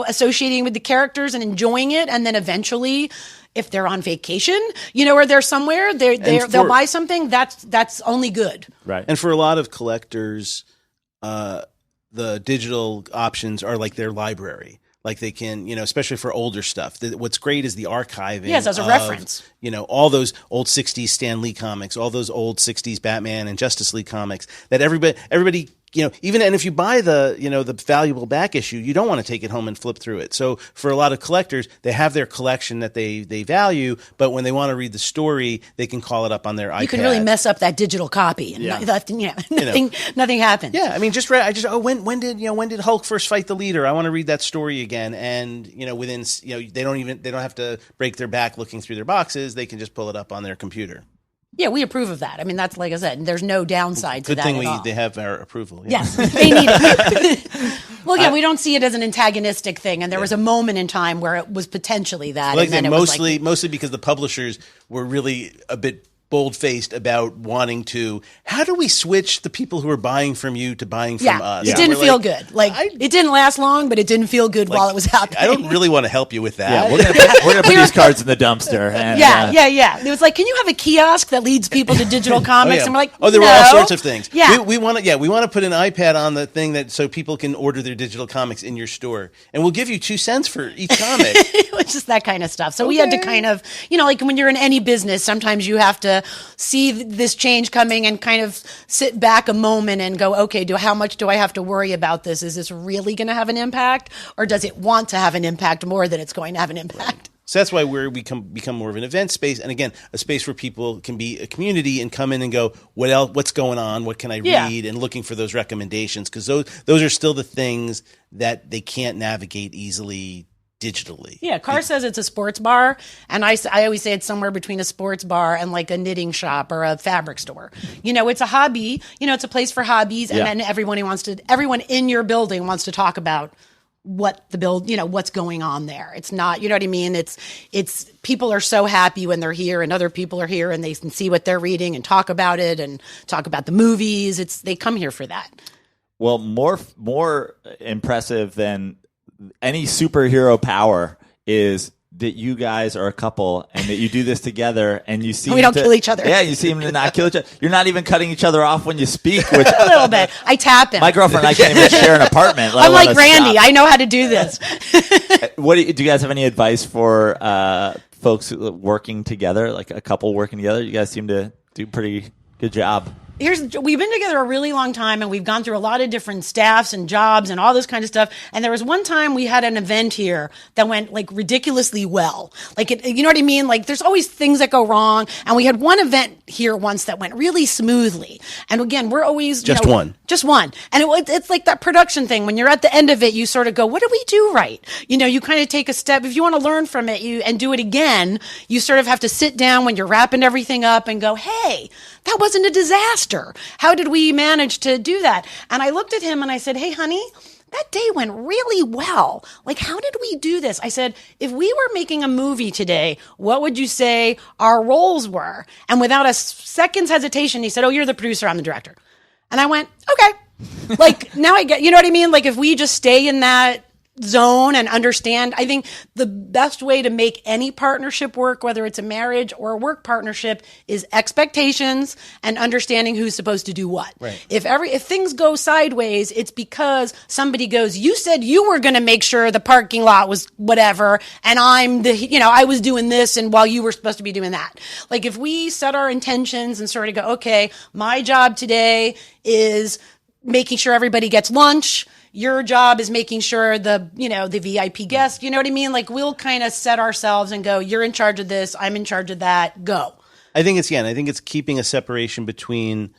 associating with the characters and enjoying it, and then eventually, if they're on vacation, or they're somewhere, they'll buy something. That's only good. Right. And for a lot of collectors, the digital options are like their library. Like they can, especially for older stuff. What's great is the archiving. Yes, as a reference. All those old 60s Stan Lee comics, all those old 60s Batman and Justice League comics that everybody even, and if you buy the valuable back issue, you don't want to take it home and flip through it. So for a lot of collectors, they have their collection that they value, but when they want to read the story, they can call it up on their iPad. You can really mess up that digital copy, and nothing happens. Yeah, I mean, when did Hulk first fight the leader? I want to read that story again, and within they don't have to break their back looking through their boxes. They can just pull it up on their computer. Yeah, we approve of that. I mean, that's, like I said, there's no downside to that Good at all. thing they have our approval. Yeah. Yes, they need it. Well, again, we don't see it as an antagonistic thing, and there was a moment in time where it was potentially that. Like and then mostly because the publishers were really a bit bold-faced about wanting to, how do we switch the people who are buying from you to buying from us? It didn't feel good. It didn't last long, but it didn't feel good while it was happening. I don't really want to help you with that. Yeah, we're gonna put these cards in the dumpster. And, yeah. It was like, can you have a kiosk that leads people to digital comics? And we're like, there were all sorts of things. Yeah. We want to put an iPad on the thing so people can order their digital comics in your store, and we'll give you 2 cents for each comic. It was just that kind of stuff. So we had to kind of, like when you're in any business, sometimes you have to see this change coming and kind of sit back a moment and go, okay, how much do I have to worry about this? Is this really going to have an impact, or does it want to have an impact more than it's going to have an impact? Right. So that's why we become more of an event space, and again, a space where people can be a community and come in and go, what's going on? What can I read? And looking for those recommendations, because those are still the things that they can't navigate easily digitally. Yeah, Carr says it's a sports bar, and I always say it's somewhere between a sports bar and like a knitting shop or a fabric store. It's a hobby. It's a place for hobbies, and then everyone in your building wants to talk about what's going on there. It's not, you know what I mean? It's people are so happy when they're here, and other people are here, and they can see what they're reading and talk about it and talk about the movies. They come here for that. Well, more impressive than any superhero power is that you guys are a couple and that you do this together, and you seem we don't kill each other. Yeah, you seem to not kill each other. You're not even cutting each other off when you speak. Which, a little bit. I tap him. My girlfriend and I can't even share an apartment. I'm like Randy. I know how to do this. Do you guys have any advice for folks working together, like a couple working together? You guys seem to do a pretty good job. We've been together a really long time, and we've gone through a lot of different staffs and jobs and all this kind of stuff. And there was one time we had an event here that went like ridiculously well. You know what I mean? Like there's always things that go wrong. And we had one event here once that went really smoothly. And again, we're always just one. And it's like that production thing. When you're at the end of it, you sort of go, what did we do right? You kind of take a step. If you want to learn from it and do it again, you sort of have to sit down when you're wrapping everything up and go, hey, that wasn't a disaster. How did we manage to do that? And I looked at him and I said, hey, honey, that day went really well. Like, how did we do this? I said, if we were making a movie today, what would you say our roles were? And without a second's hesitation, he said, oh, you're the producer, I'm the director. And I went, okay. Like, now I get, you know what I mean? Like, if we just stay in that zone and understand, I think the best way to make any partnership work, whether it's a marriage or a work partnership, is expectations and understanding who's supposed to do what. Right. If things go sideways, it's because somebody goes, you said you were going to make sure the parking lot was whatever, and I was doing this, and while you were supposed to be doing that. Like, if we set our intentions and sort of go, okay, my job today is making sure everybody gets lunch. your job is making sure the VIP guest, you know what I mean? Like we'll kind of set ourselves and go, you're in charge of this, I'm in charge of that, go. I think it's keeping a separation between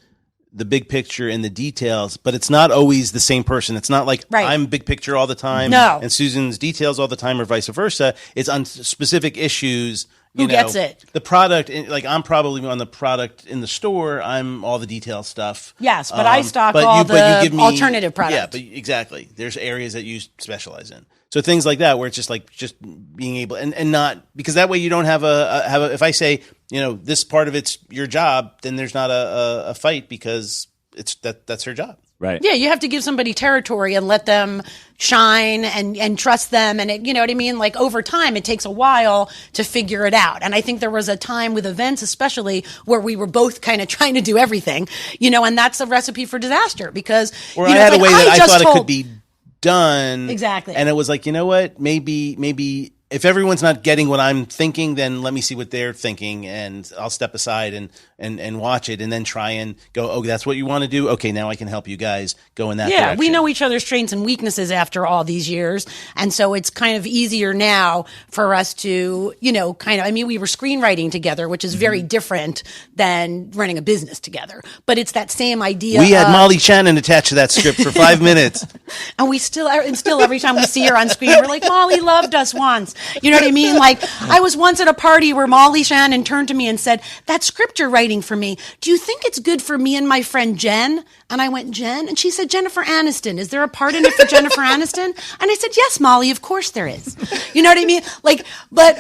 the big picture and the details, but it's not always the same person. It's not like I'm big picture all the time and Susan's details all the time or vice versa. It's on specific issues. Who gets it? The product, like I'm probably on the product in the store. I'm all the detail stuff. Yes, but I stock all the alternative products. Yeah, but exactly. There's areas that you specialize in. So things like that, where it's just being able and not, because that way you don't have a if I say, this part of it's your job, then there's not a fight because that's her job. Right. Yeah, you have to give somebody territory and let them shine and trust them. And you know what I mean? Like over time, it takes a while to figure it out. And I think there was a time with events, especially where we were both kind of trying to do everything, and that's a recipe for disaster because I had a way that I thought it could be done. Exactly. And it was like, you know what? Maybe if everyone's not getting what I'm thinking, then let me see what they're thinking, and I'll step aside and watch it, and then try and go, oh, that's what you want to do? Okay, now I can help you guys go in that direction. Yeah, we know each other's strengths and weaknesses after all these years, and so it's kind of easier now for us to, we were screenwriting together, which is very different than running a business together, but it's that same idea. We had Molly Shannon attached to that script for 5 minutes. And we still every time we see her on screen, we're like, Molly loved us once. You know what I mean? Like, I was once at a party where Molly Shannon turned to me and said, that script you're writing for me, do you think it's good for me and my friend Jen? And I went, Jen? And she said, Jennifer Aniston. Is there a part in it for Jennifer Aniston? And I said, yes, Molly, of course there is. You know what I mean? Like, but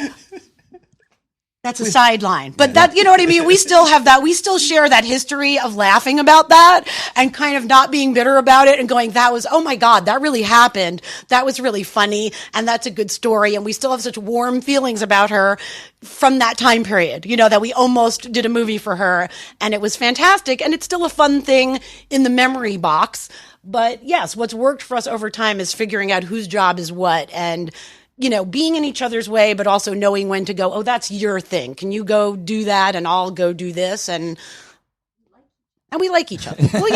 that's a sideline. But that, you know what I mean? We still have that. We still share that history of laughing about that and kind of not being bitter about it and going, oh my God, that really happened. That was really funny. And that's a good story. And we still have such warm feelings about her from that time period, that we almost did a movie for her and it was fantastic. And it's still a fun thing in the memory box. But yes, what's worked for us over time is figuring out whose job is what and being in each other's way, but also knowing when to go, oh, that's your thing. Can you go do that? And I'll go do this. And we like each other. Well,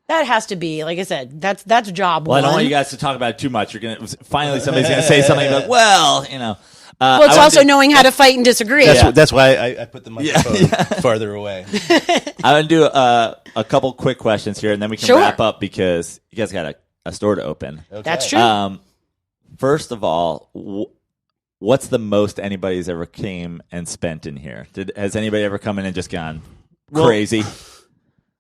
that has to be, like I said, that's job one. Well, I don't want you guys to talk about it too much. Finally somebody's going to say something like, well, well, it's also knowing how to fight and disagree. That's why I put the microphone farther away. I'm going to do a couple quick questions here, and then we can wrap up because you guys got a store to open. Okay. That's true. First of all, what's the most anybody's ever came and spent in here? Has anybody ever come in and just gone crazy?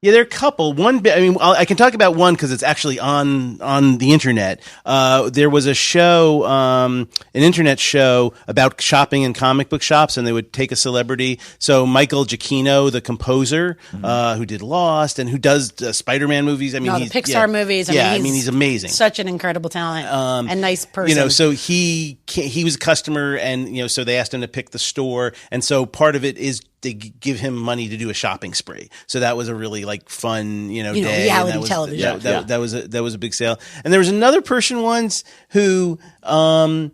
Yeah, there are a couple. I can talk about one because it's actually on the internet. There was a show, an internet show about shopping in comic book shops, and they would take a celebrity. So Michael Giacchino, the composer, who did Lost and who does Spider-Man movies. The Pixar movies. He's amazing. Such an incredible talent and nice person. So he was a customer, and so they asked him to pick the store, and so part of it is they give him money to do a shopping spree. So that was a really fun, day. Reality television. That was a big sale. And there was another person once who, trying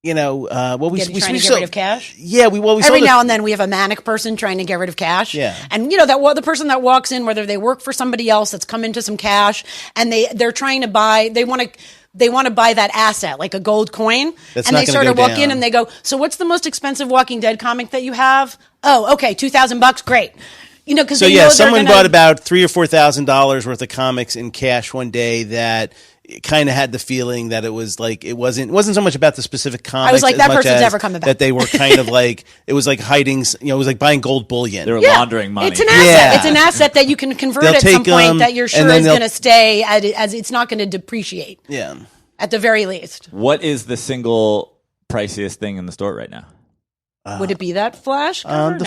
to get rid of cash. Yeah, every now and then we have a manic person trying to get rid of cash. Yeah, and the person that walks in, whether they work for somebody else that's come into some cash, and they're trying to buy. They want to buy that asset, like a gold coin. That's and not they sort of go walk down. in and they go, so what's the most expensive Walking Dead comic that you have? Oh, okay, $2,000. Great. Because someone bought about $3,000 or $4,000 worth of comics in cash one day that kind of had the feeling that it was like it wasn't so much about the specific comics. I was like, that person's never coming back. That they were kind of like it was like hiding. It was like buying gold bullion. They were laundering money. It's an asset. Yeah. It's an asset that you can convert They'll at some take, point that you're sure is going to stay as it's not going to depreciate. Yeah. At the very least. What is the single priciest thing in the store right now? Would it be that Flash cover?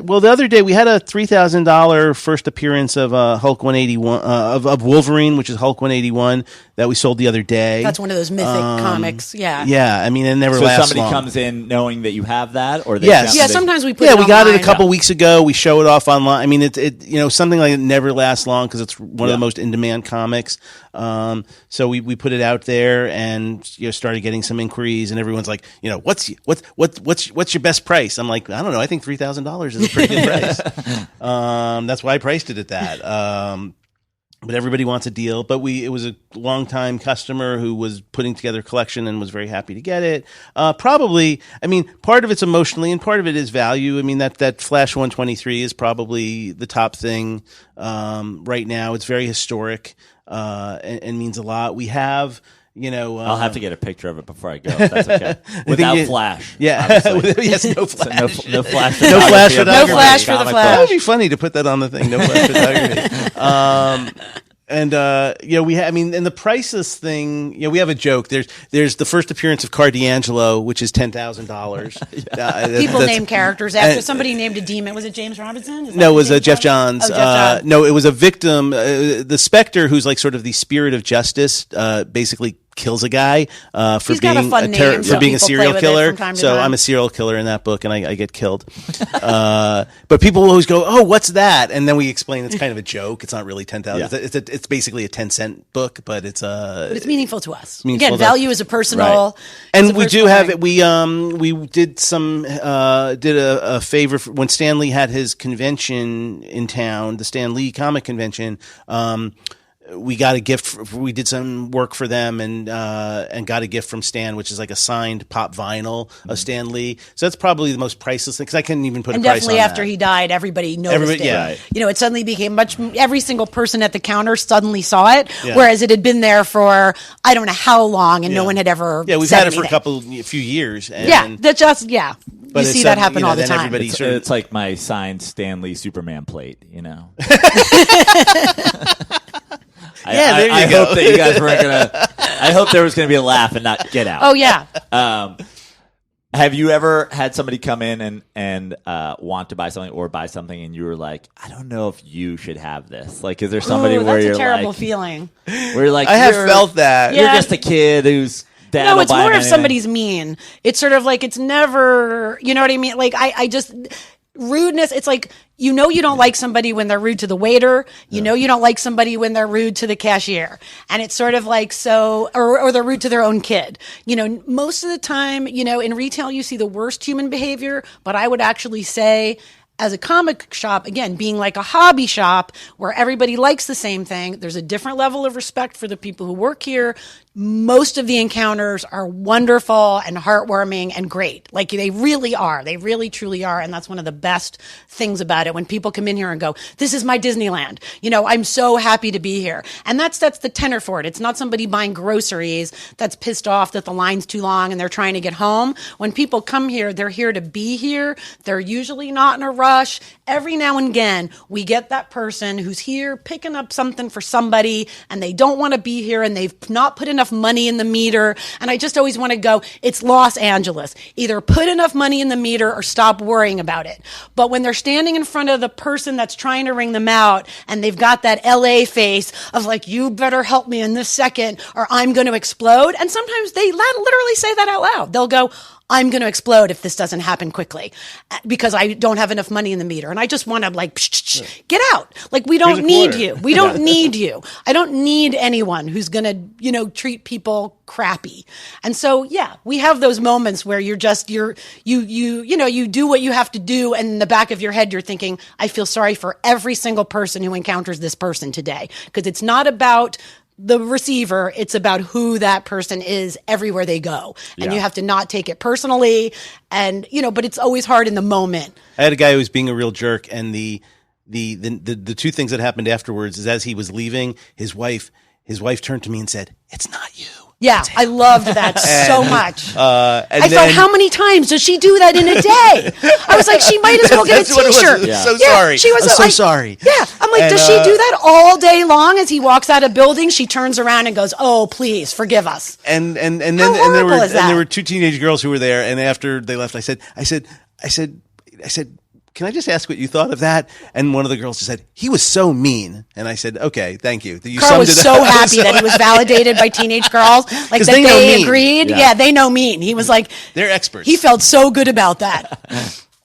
Well, the other day we had a $3,000 first appearance of Hulk 181 of Wolverine, which is Hulk 181 that we sold the other day. That's one of those mythic comics. Yeah. Yeah, it never so lasts somebody long. comes in knowing that you have that, or sometimes we put it we got it a online. couple weeks ago. We show it off online. I mean, it something like it never lasts long because it's one of the most in demand comics. So we put it out there and started getting some inquiries, and everyone's like, what's your best price? I'm like, I don't know. I think $3,000 is a pretty good price. That's why I priced it at that. but everybody wants a deal. But it was a longtime customer who was putting together a collection and was very happy to get it. Probably, I mean, part of it's emotionally and part of it is value. I mean, that Flash 123 is probably the top thing right now. It's very historic and means a lot. We have. I'll have to get a picture of it before I go. If that's okay. Without flash. Yeah. Yes, no flash. So no flash. No flash photography. No flash for the flash. That would be funny to put that on the thing. No flash photography. And and the priceless thing. We have a joke. There's the first appearance of Carr D'Angelo, which is $10,000. People name characters after somebody named a demon. Was it James Robinson? No, it was Jeff Johns. Oh, Jeff Johns. No, it was a victim. The Spectre, who's like sort of the spirit of justice, basically kills a guy for He's got a being fun name, so being a people play serial with it killer. from time to So time. I'm a serial killer in that book, and I get killed. But people always go, "Oh, what's that?" And then we explain it's kind of a joke. It's not really 10,000. Yeah. It's basically a 10-cent book, but it's But it's meaningful to us. meaningful Again, to us. value is a personal. And it's a we do personal have thing. it. We did a favor when Stan Lee had his convention in town, the Stan Lee comic convention. We got a gift. We did some work for them and got a gift from Stan, which is like a signed pop vinyl of Stan Lee. So that's probably the most priceless thing because I couldn't even put And a price on definitely after that. he died, everybody noticed it. Yeah. It suddenly became every single person at the counter suddenly saw it, Yeah. whereas it had been there for I don't know how long and no Yeah. one had ever Yeah, we've said had it for anything. a few years. And, Yeah, that just, But you it's see that happen all the then time. everybody sort of- It's like my signed Stan Lee Superman plate, Yeah, there you I go. hope that you guys weren't gonna. I hope there was gonna be a laugh and not get out. Oh, yeah. Have you ever had somebody come in and want to buy something or buy something and you were like, I don't know if you should have this? Like, is there somebody Ooh, where that's you're a terrible like, feeling. where you're like, I have you're- felt that. You're Yeah. just a kid who's dad No, will it's buy more him if anything. somebody's mean. It's sort of like it's never, you know what I mean? Like I just rudeness. It's like you don't like somebody when they're rude to the waiter. You don't like somebody when they're rude to the cashier. And it's sort of like or they're rude to their own kid. Most of the time, in retail you see the worst human behavior. But I would actually say, as a comic shop, again, being like a hobby shop where everybody likes the same thing, there's a different level of respect for the people who work here. Most of the encounters are wonderful and heartwarming and great. Like they really are. They really, truly are. And that's one of the best things about it. When people come in here and go, this is my Disneyland. I'm so happy to be here. And that's the tenor for it. It's not somebody buying groceries that's pissed off that the line's too long and they're trying to get home. When people come here, they're here to be here. They're usually not in a rush. Every now and again, we get that person who's here picking up something for somebody and they don't want to be here and they've not put enough money in the meter. And I just always want to go, it's Los Angeles. Either put enough money in the meter or stop worrying about it. But when they're standing in front of the person that's trying to ring them out and they've got that LA face of like, you better help me in this second or I'm going to explode. And sometimes they literally say that out loud. They'll go, I'm going to explode if this doesn't happen quickly because I don't have enough money in the meter. And I just want to get out. Like, we don't need you. We don't need you. I don't need anyone who's going to, treat people crappy. And so, yeah, we have those moments where you do what you have to do. And in the back of your head, you're thinking, I feel sorry for every single person who encounters this person today. Because it's not about the receiver, it's about who that person is everywhere they go. And you have to not take it personally. And, but it's always hard in the moment. I had a guy who was being a real jerk, and the two things that happened afterwards is as he was leaving, his wife turned to me and said, "It's not you." Yeah, I loved that so much. And I thought, how many times does she do that in a day? I was like, she might as well get a That's what it was. T-shirt. Yeah. So sorry. She was I'm so sorry. Yeah, I'm like, does she do that all day long? As he walks out of building, she turns around and goes, "Oh, please forgive us." And then How horrible there is that? were two teenage girls who were there, and after they left, I said, can I just ask what you thought of that? And one of the girls just said, he was so mean. And I said, okay, thank you. You Carl summed was it so up. happy that he was validated by teenage girls, like 'Cause that they know they mean. agreed. Yeah. Yeah, they know mean. He was like, They're experts. he felt so good about that.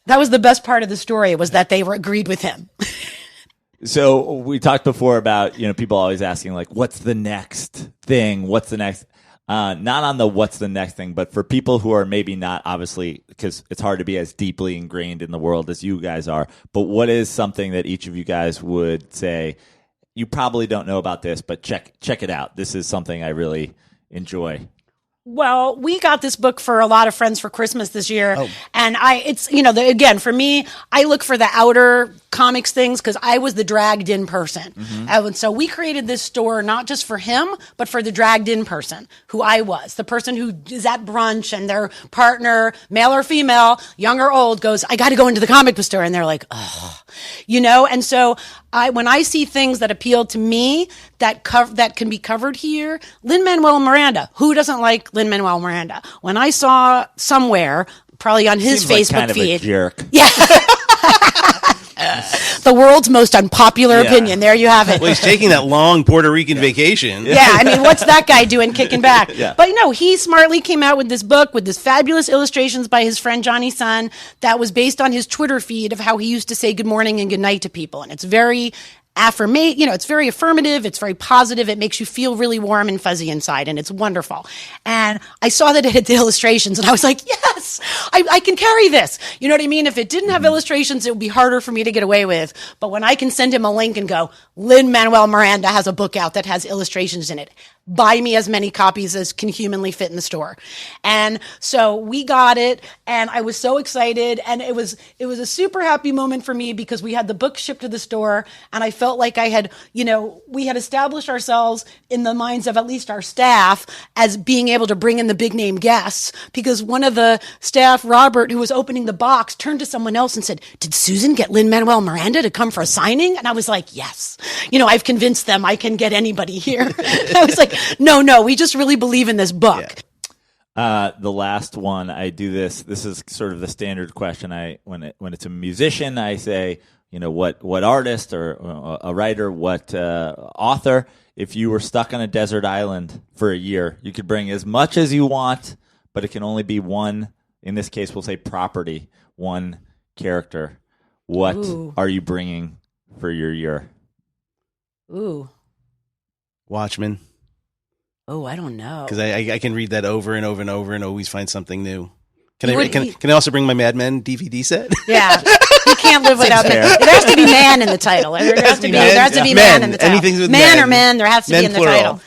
That was the best part of the story, was that they agreed with him. So we talked before about, people always asking like, what's the next thing? What's the next? Not on the what's the next thing, but for people who are maybe not, obviously, because it's hard to be as deeply ingrained in the world as you guys are. But what is something that each of you guys would say, you probably don't know about this, but check it out. This is something I really enjoy. Well, we got this book for a lot of friends for Christmas this year. Oh. And it's, again, for me, I look for the outer comics things because I was the dragged in person. And so we created this store not just for him, but for the dragged in person who I was. The person who is at brunch and their partner, male or female, young or old, goes, I got to go into the comic book store. And they're like, oh, and so when I see things that appeal to me that can be covered here, Lin-Manuel Miranda, who doesn't like Lin-Manuel Miranda? When I saw somewhere, probably on his Seems Facebook like kind feed, of a jerk. yeah. The world's most unpopular opinion. There you have it. Well, he's taking that long Puerto Rican vacation. Yeah, I mean, what's that guy doing kicking back? Yeah. But he smartly came out with this book with this fabulous illustrations by his friend Johnny Sun that was based on his Twitter feed of how he used to say good morning and good night to people. And it's very it's very affirmative. It's very positive. It makes you feel really warm and fuzzy inside, and it's wonderful. And I saw that it had the illustrations, and I was like, yes, I can carry this. You know what I mean? If it didn't have illustrations, it would be harder for me to get away with. But when I can send him a link and go, Lin-Manuel Miranda has a book out that has illustrations in it. Buy me as many copies as can humanly fit in the store. And so we got it, and I was so excited, and it was a super happy moment for me because we had the book shipped to the store, and I felt like I had, we had established ourselves in the minds of at least our staff as being able to bring in the big name guests, because one of the staff, Robert, who was opening the box, turned to someone else and said, did Susan get Lin-Manuel Miranda to come for a signing? And I was like, yes. I've convinced them I can get anybody here. I was like, no, we just really believe in this book. Yeah. The last one, I do this. This is sort of the standard question. When it's a musician, I say, what artist or a writer, what author. If you were stuck on a desert island for a year, you could bring as much as you want, but it can only be one. In this case, we'll say property, one character. What are you bringing for your year? Ooh, Watchmen. Oh, I don't know. Because I can read that over and over and over and always find something new. Can I also bring my Mad Men DVD set? Yeah. You can't live without man. There has to be man in the title. There has to be man in the title. Anything with man or man, there has to be in the plural. title.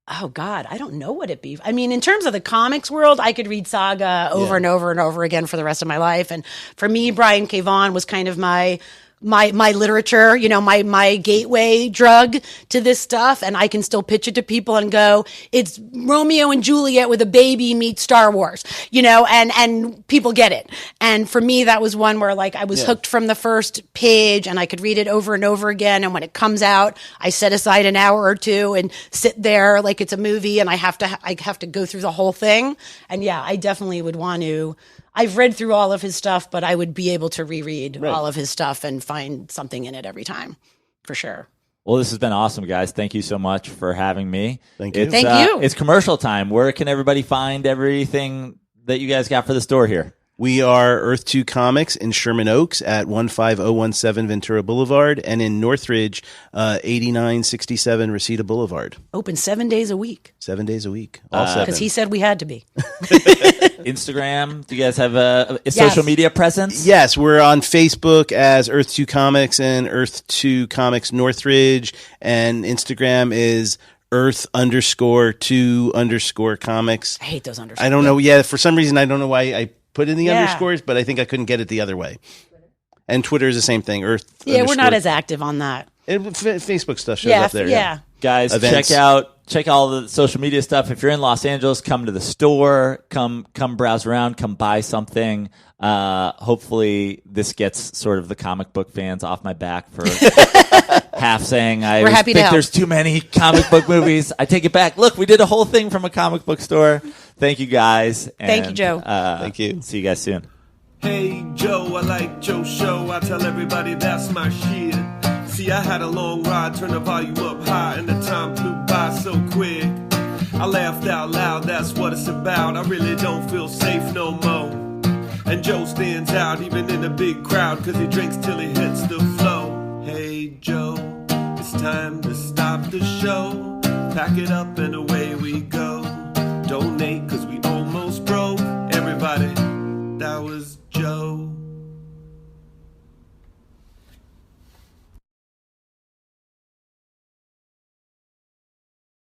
Oh, God, I don't know what it'd be. I mean, in terms of the comics world, I could read Saga over and over and over again for the rest of my life. And for me, Brian K. Vaughan was kind of my literature, my gateway drug to this stuff. And I can still pitch it to people and go, it's Romeo and Juliet with a baby meets Star Wars, and people get it. And for me, that was one where I was hooked from the first page and I could read it over and over again. And when it comes out, I set aside an hour or two and sit there like it's a movie and I have to go through the whole thing. And yeah, I definitely would want to. I've read through all of his stuff, but I would be able to reread all of his stuff and find something in it every time, for sure. Well, this has been awesome, guys. Thank you so much for having me. Thank you. Thank you. It's commercial time. Where can everybody find everything that you guys got for the store here? We are EARTH-2 Comics in Sherman Oaks at 15017 Ventura Boulevard, and in Northridge, 8967 Reseda Boulevard. Open 7 days a week. 7 days a week. All 7. Because he said we had to be. Instagram? Do you guys have a social media presence? Yes, we're on Facebook as EARTH-2 Comics and EARTH-2 Comics Northridge, and Instagram is EARTH_2_comics. I hate those underscores. I don't know. Yeah, for some reason, I don't know why I put in the underscores, but I think I couldn't get it the other way. And Twitter is the same thing. Yeah, we're not as active on that. Facebook stuff shows up there. Yeah. Guys, Events. check all the social media stuff. If you're in Los Angeles, come to the store, come browse around, come buy something. Hopefully this gets sort of the comic book fans off my back for half saying happy to think help. there's too many comic book movies. I take it back. Look, we did a whole thing from a comic book store. Thank you guys. Thank you, Joe. Thank you. See you guys soon. Hey Joe, I like Joe's show. I tell everybody that's my shit. See, I had a long ride, turn the volume up high, and the time flew by so quick. I laughed out loud, that's what it's about. I really don't feel safe no more. And Joe stands out even in a big crowd, cause he drinks till he hits the flow. Hey Joe, it's time to stop the show. Pack it up and away we go. Donate cause we almost broke. Everybody, that was Joe.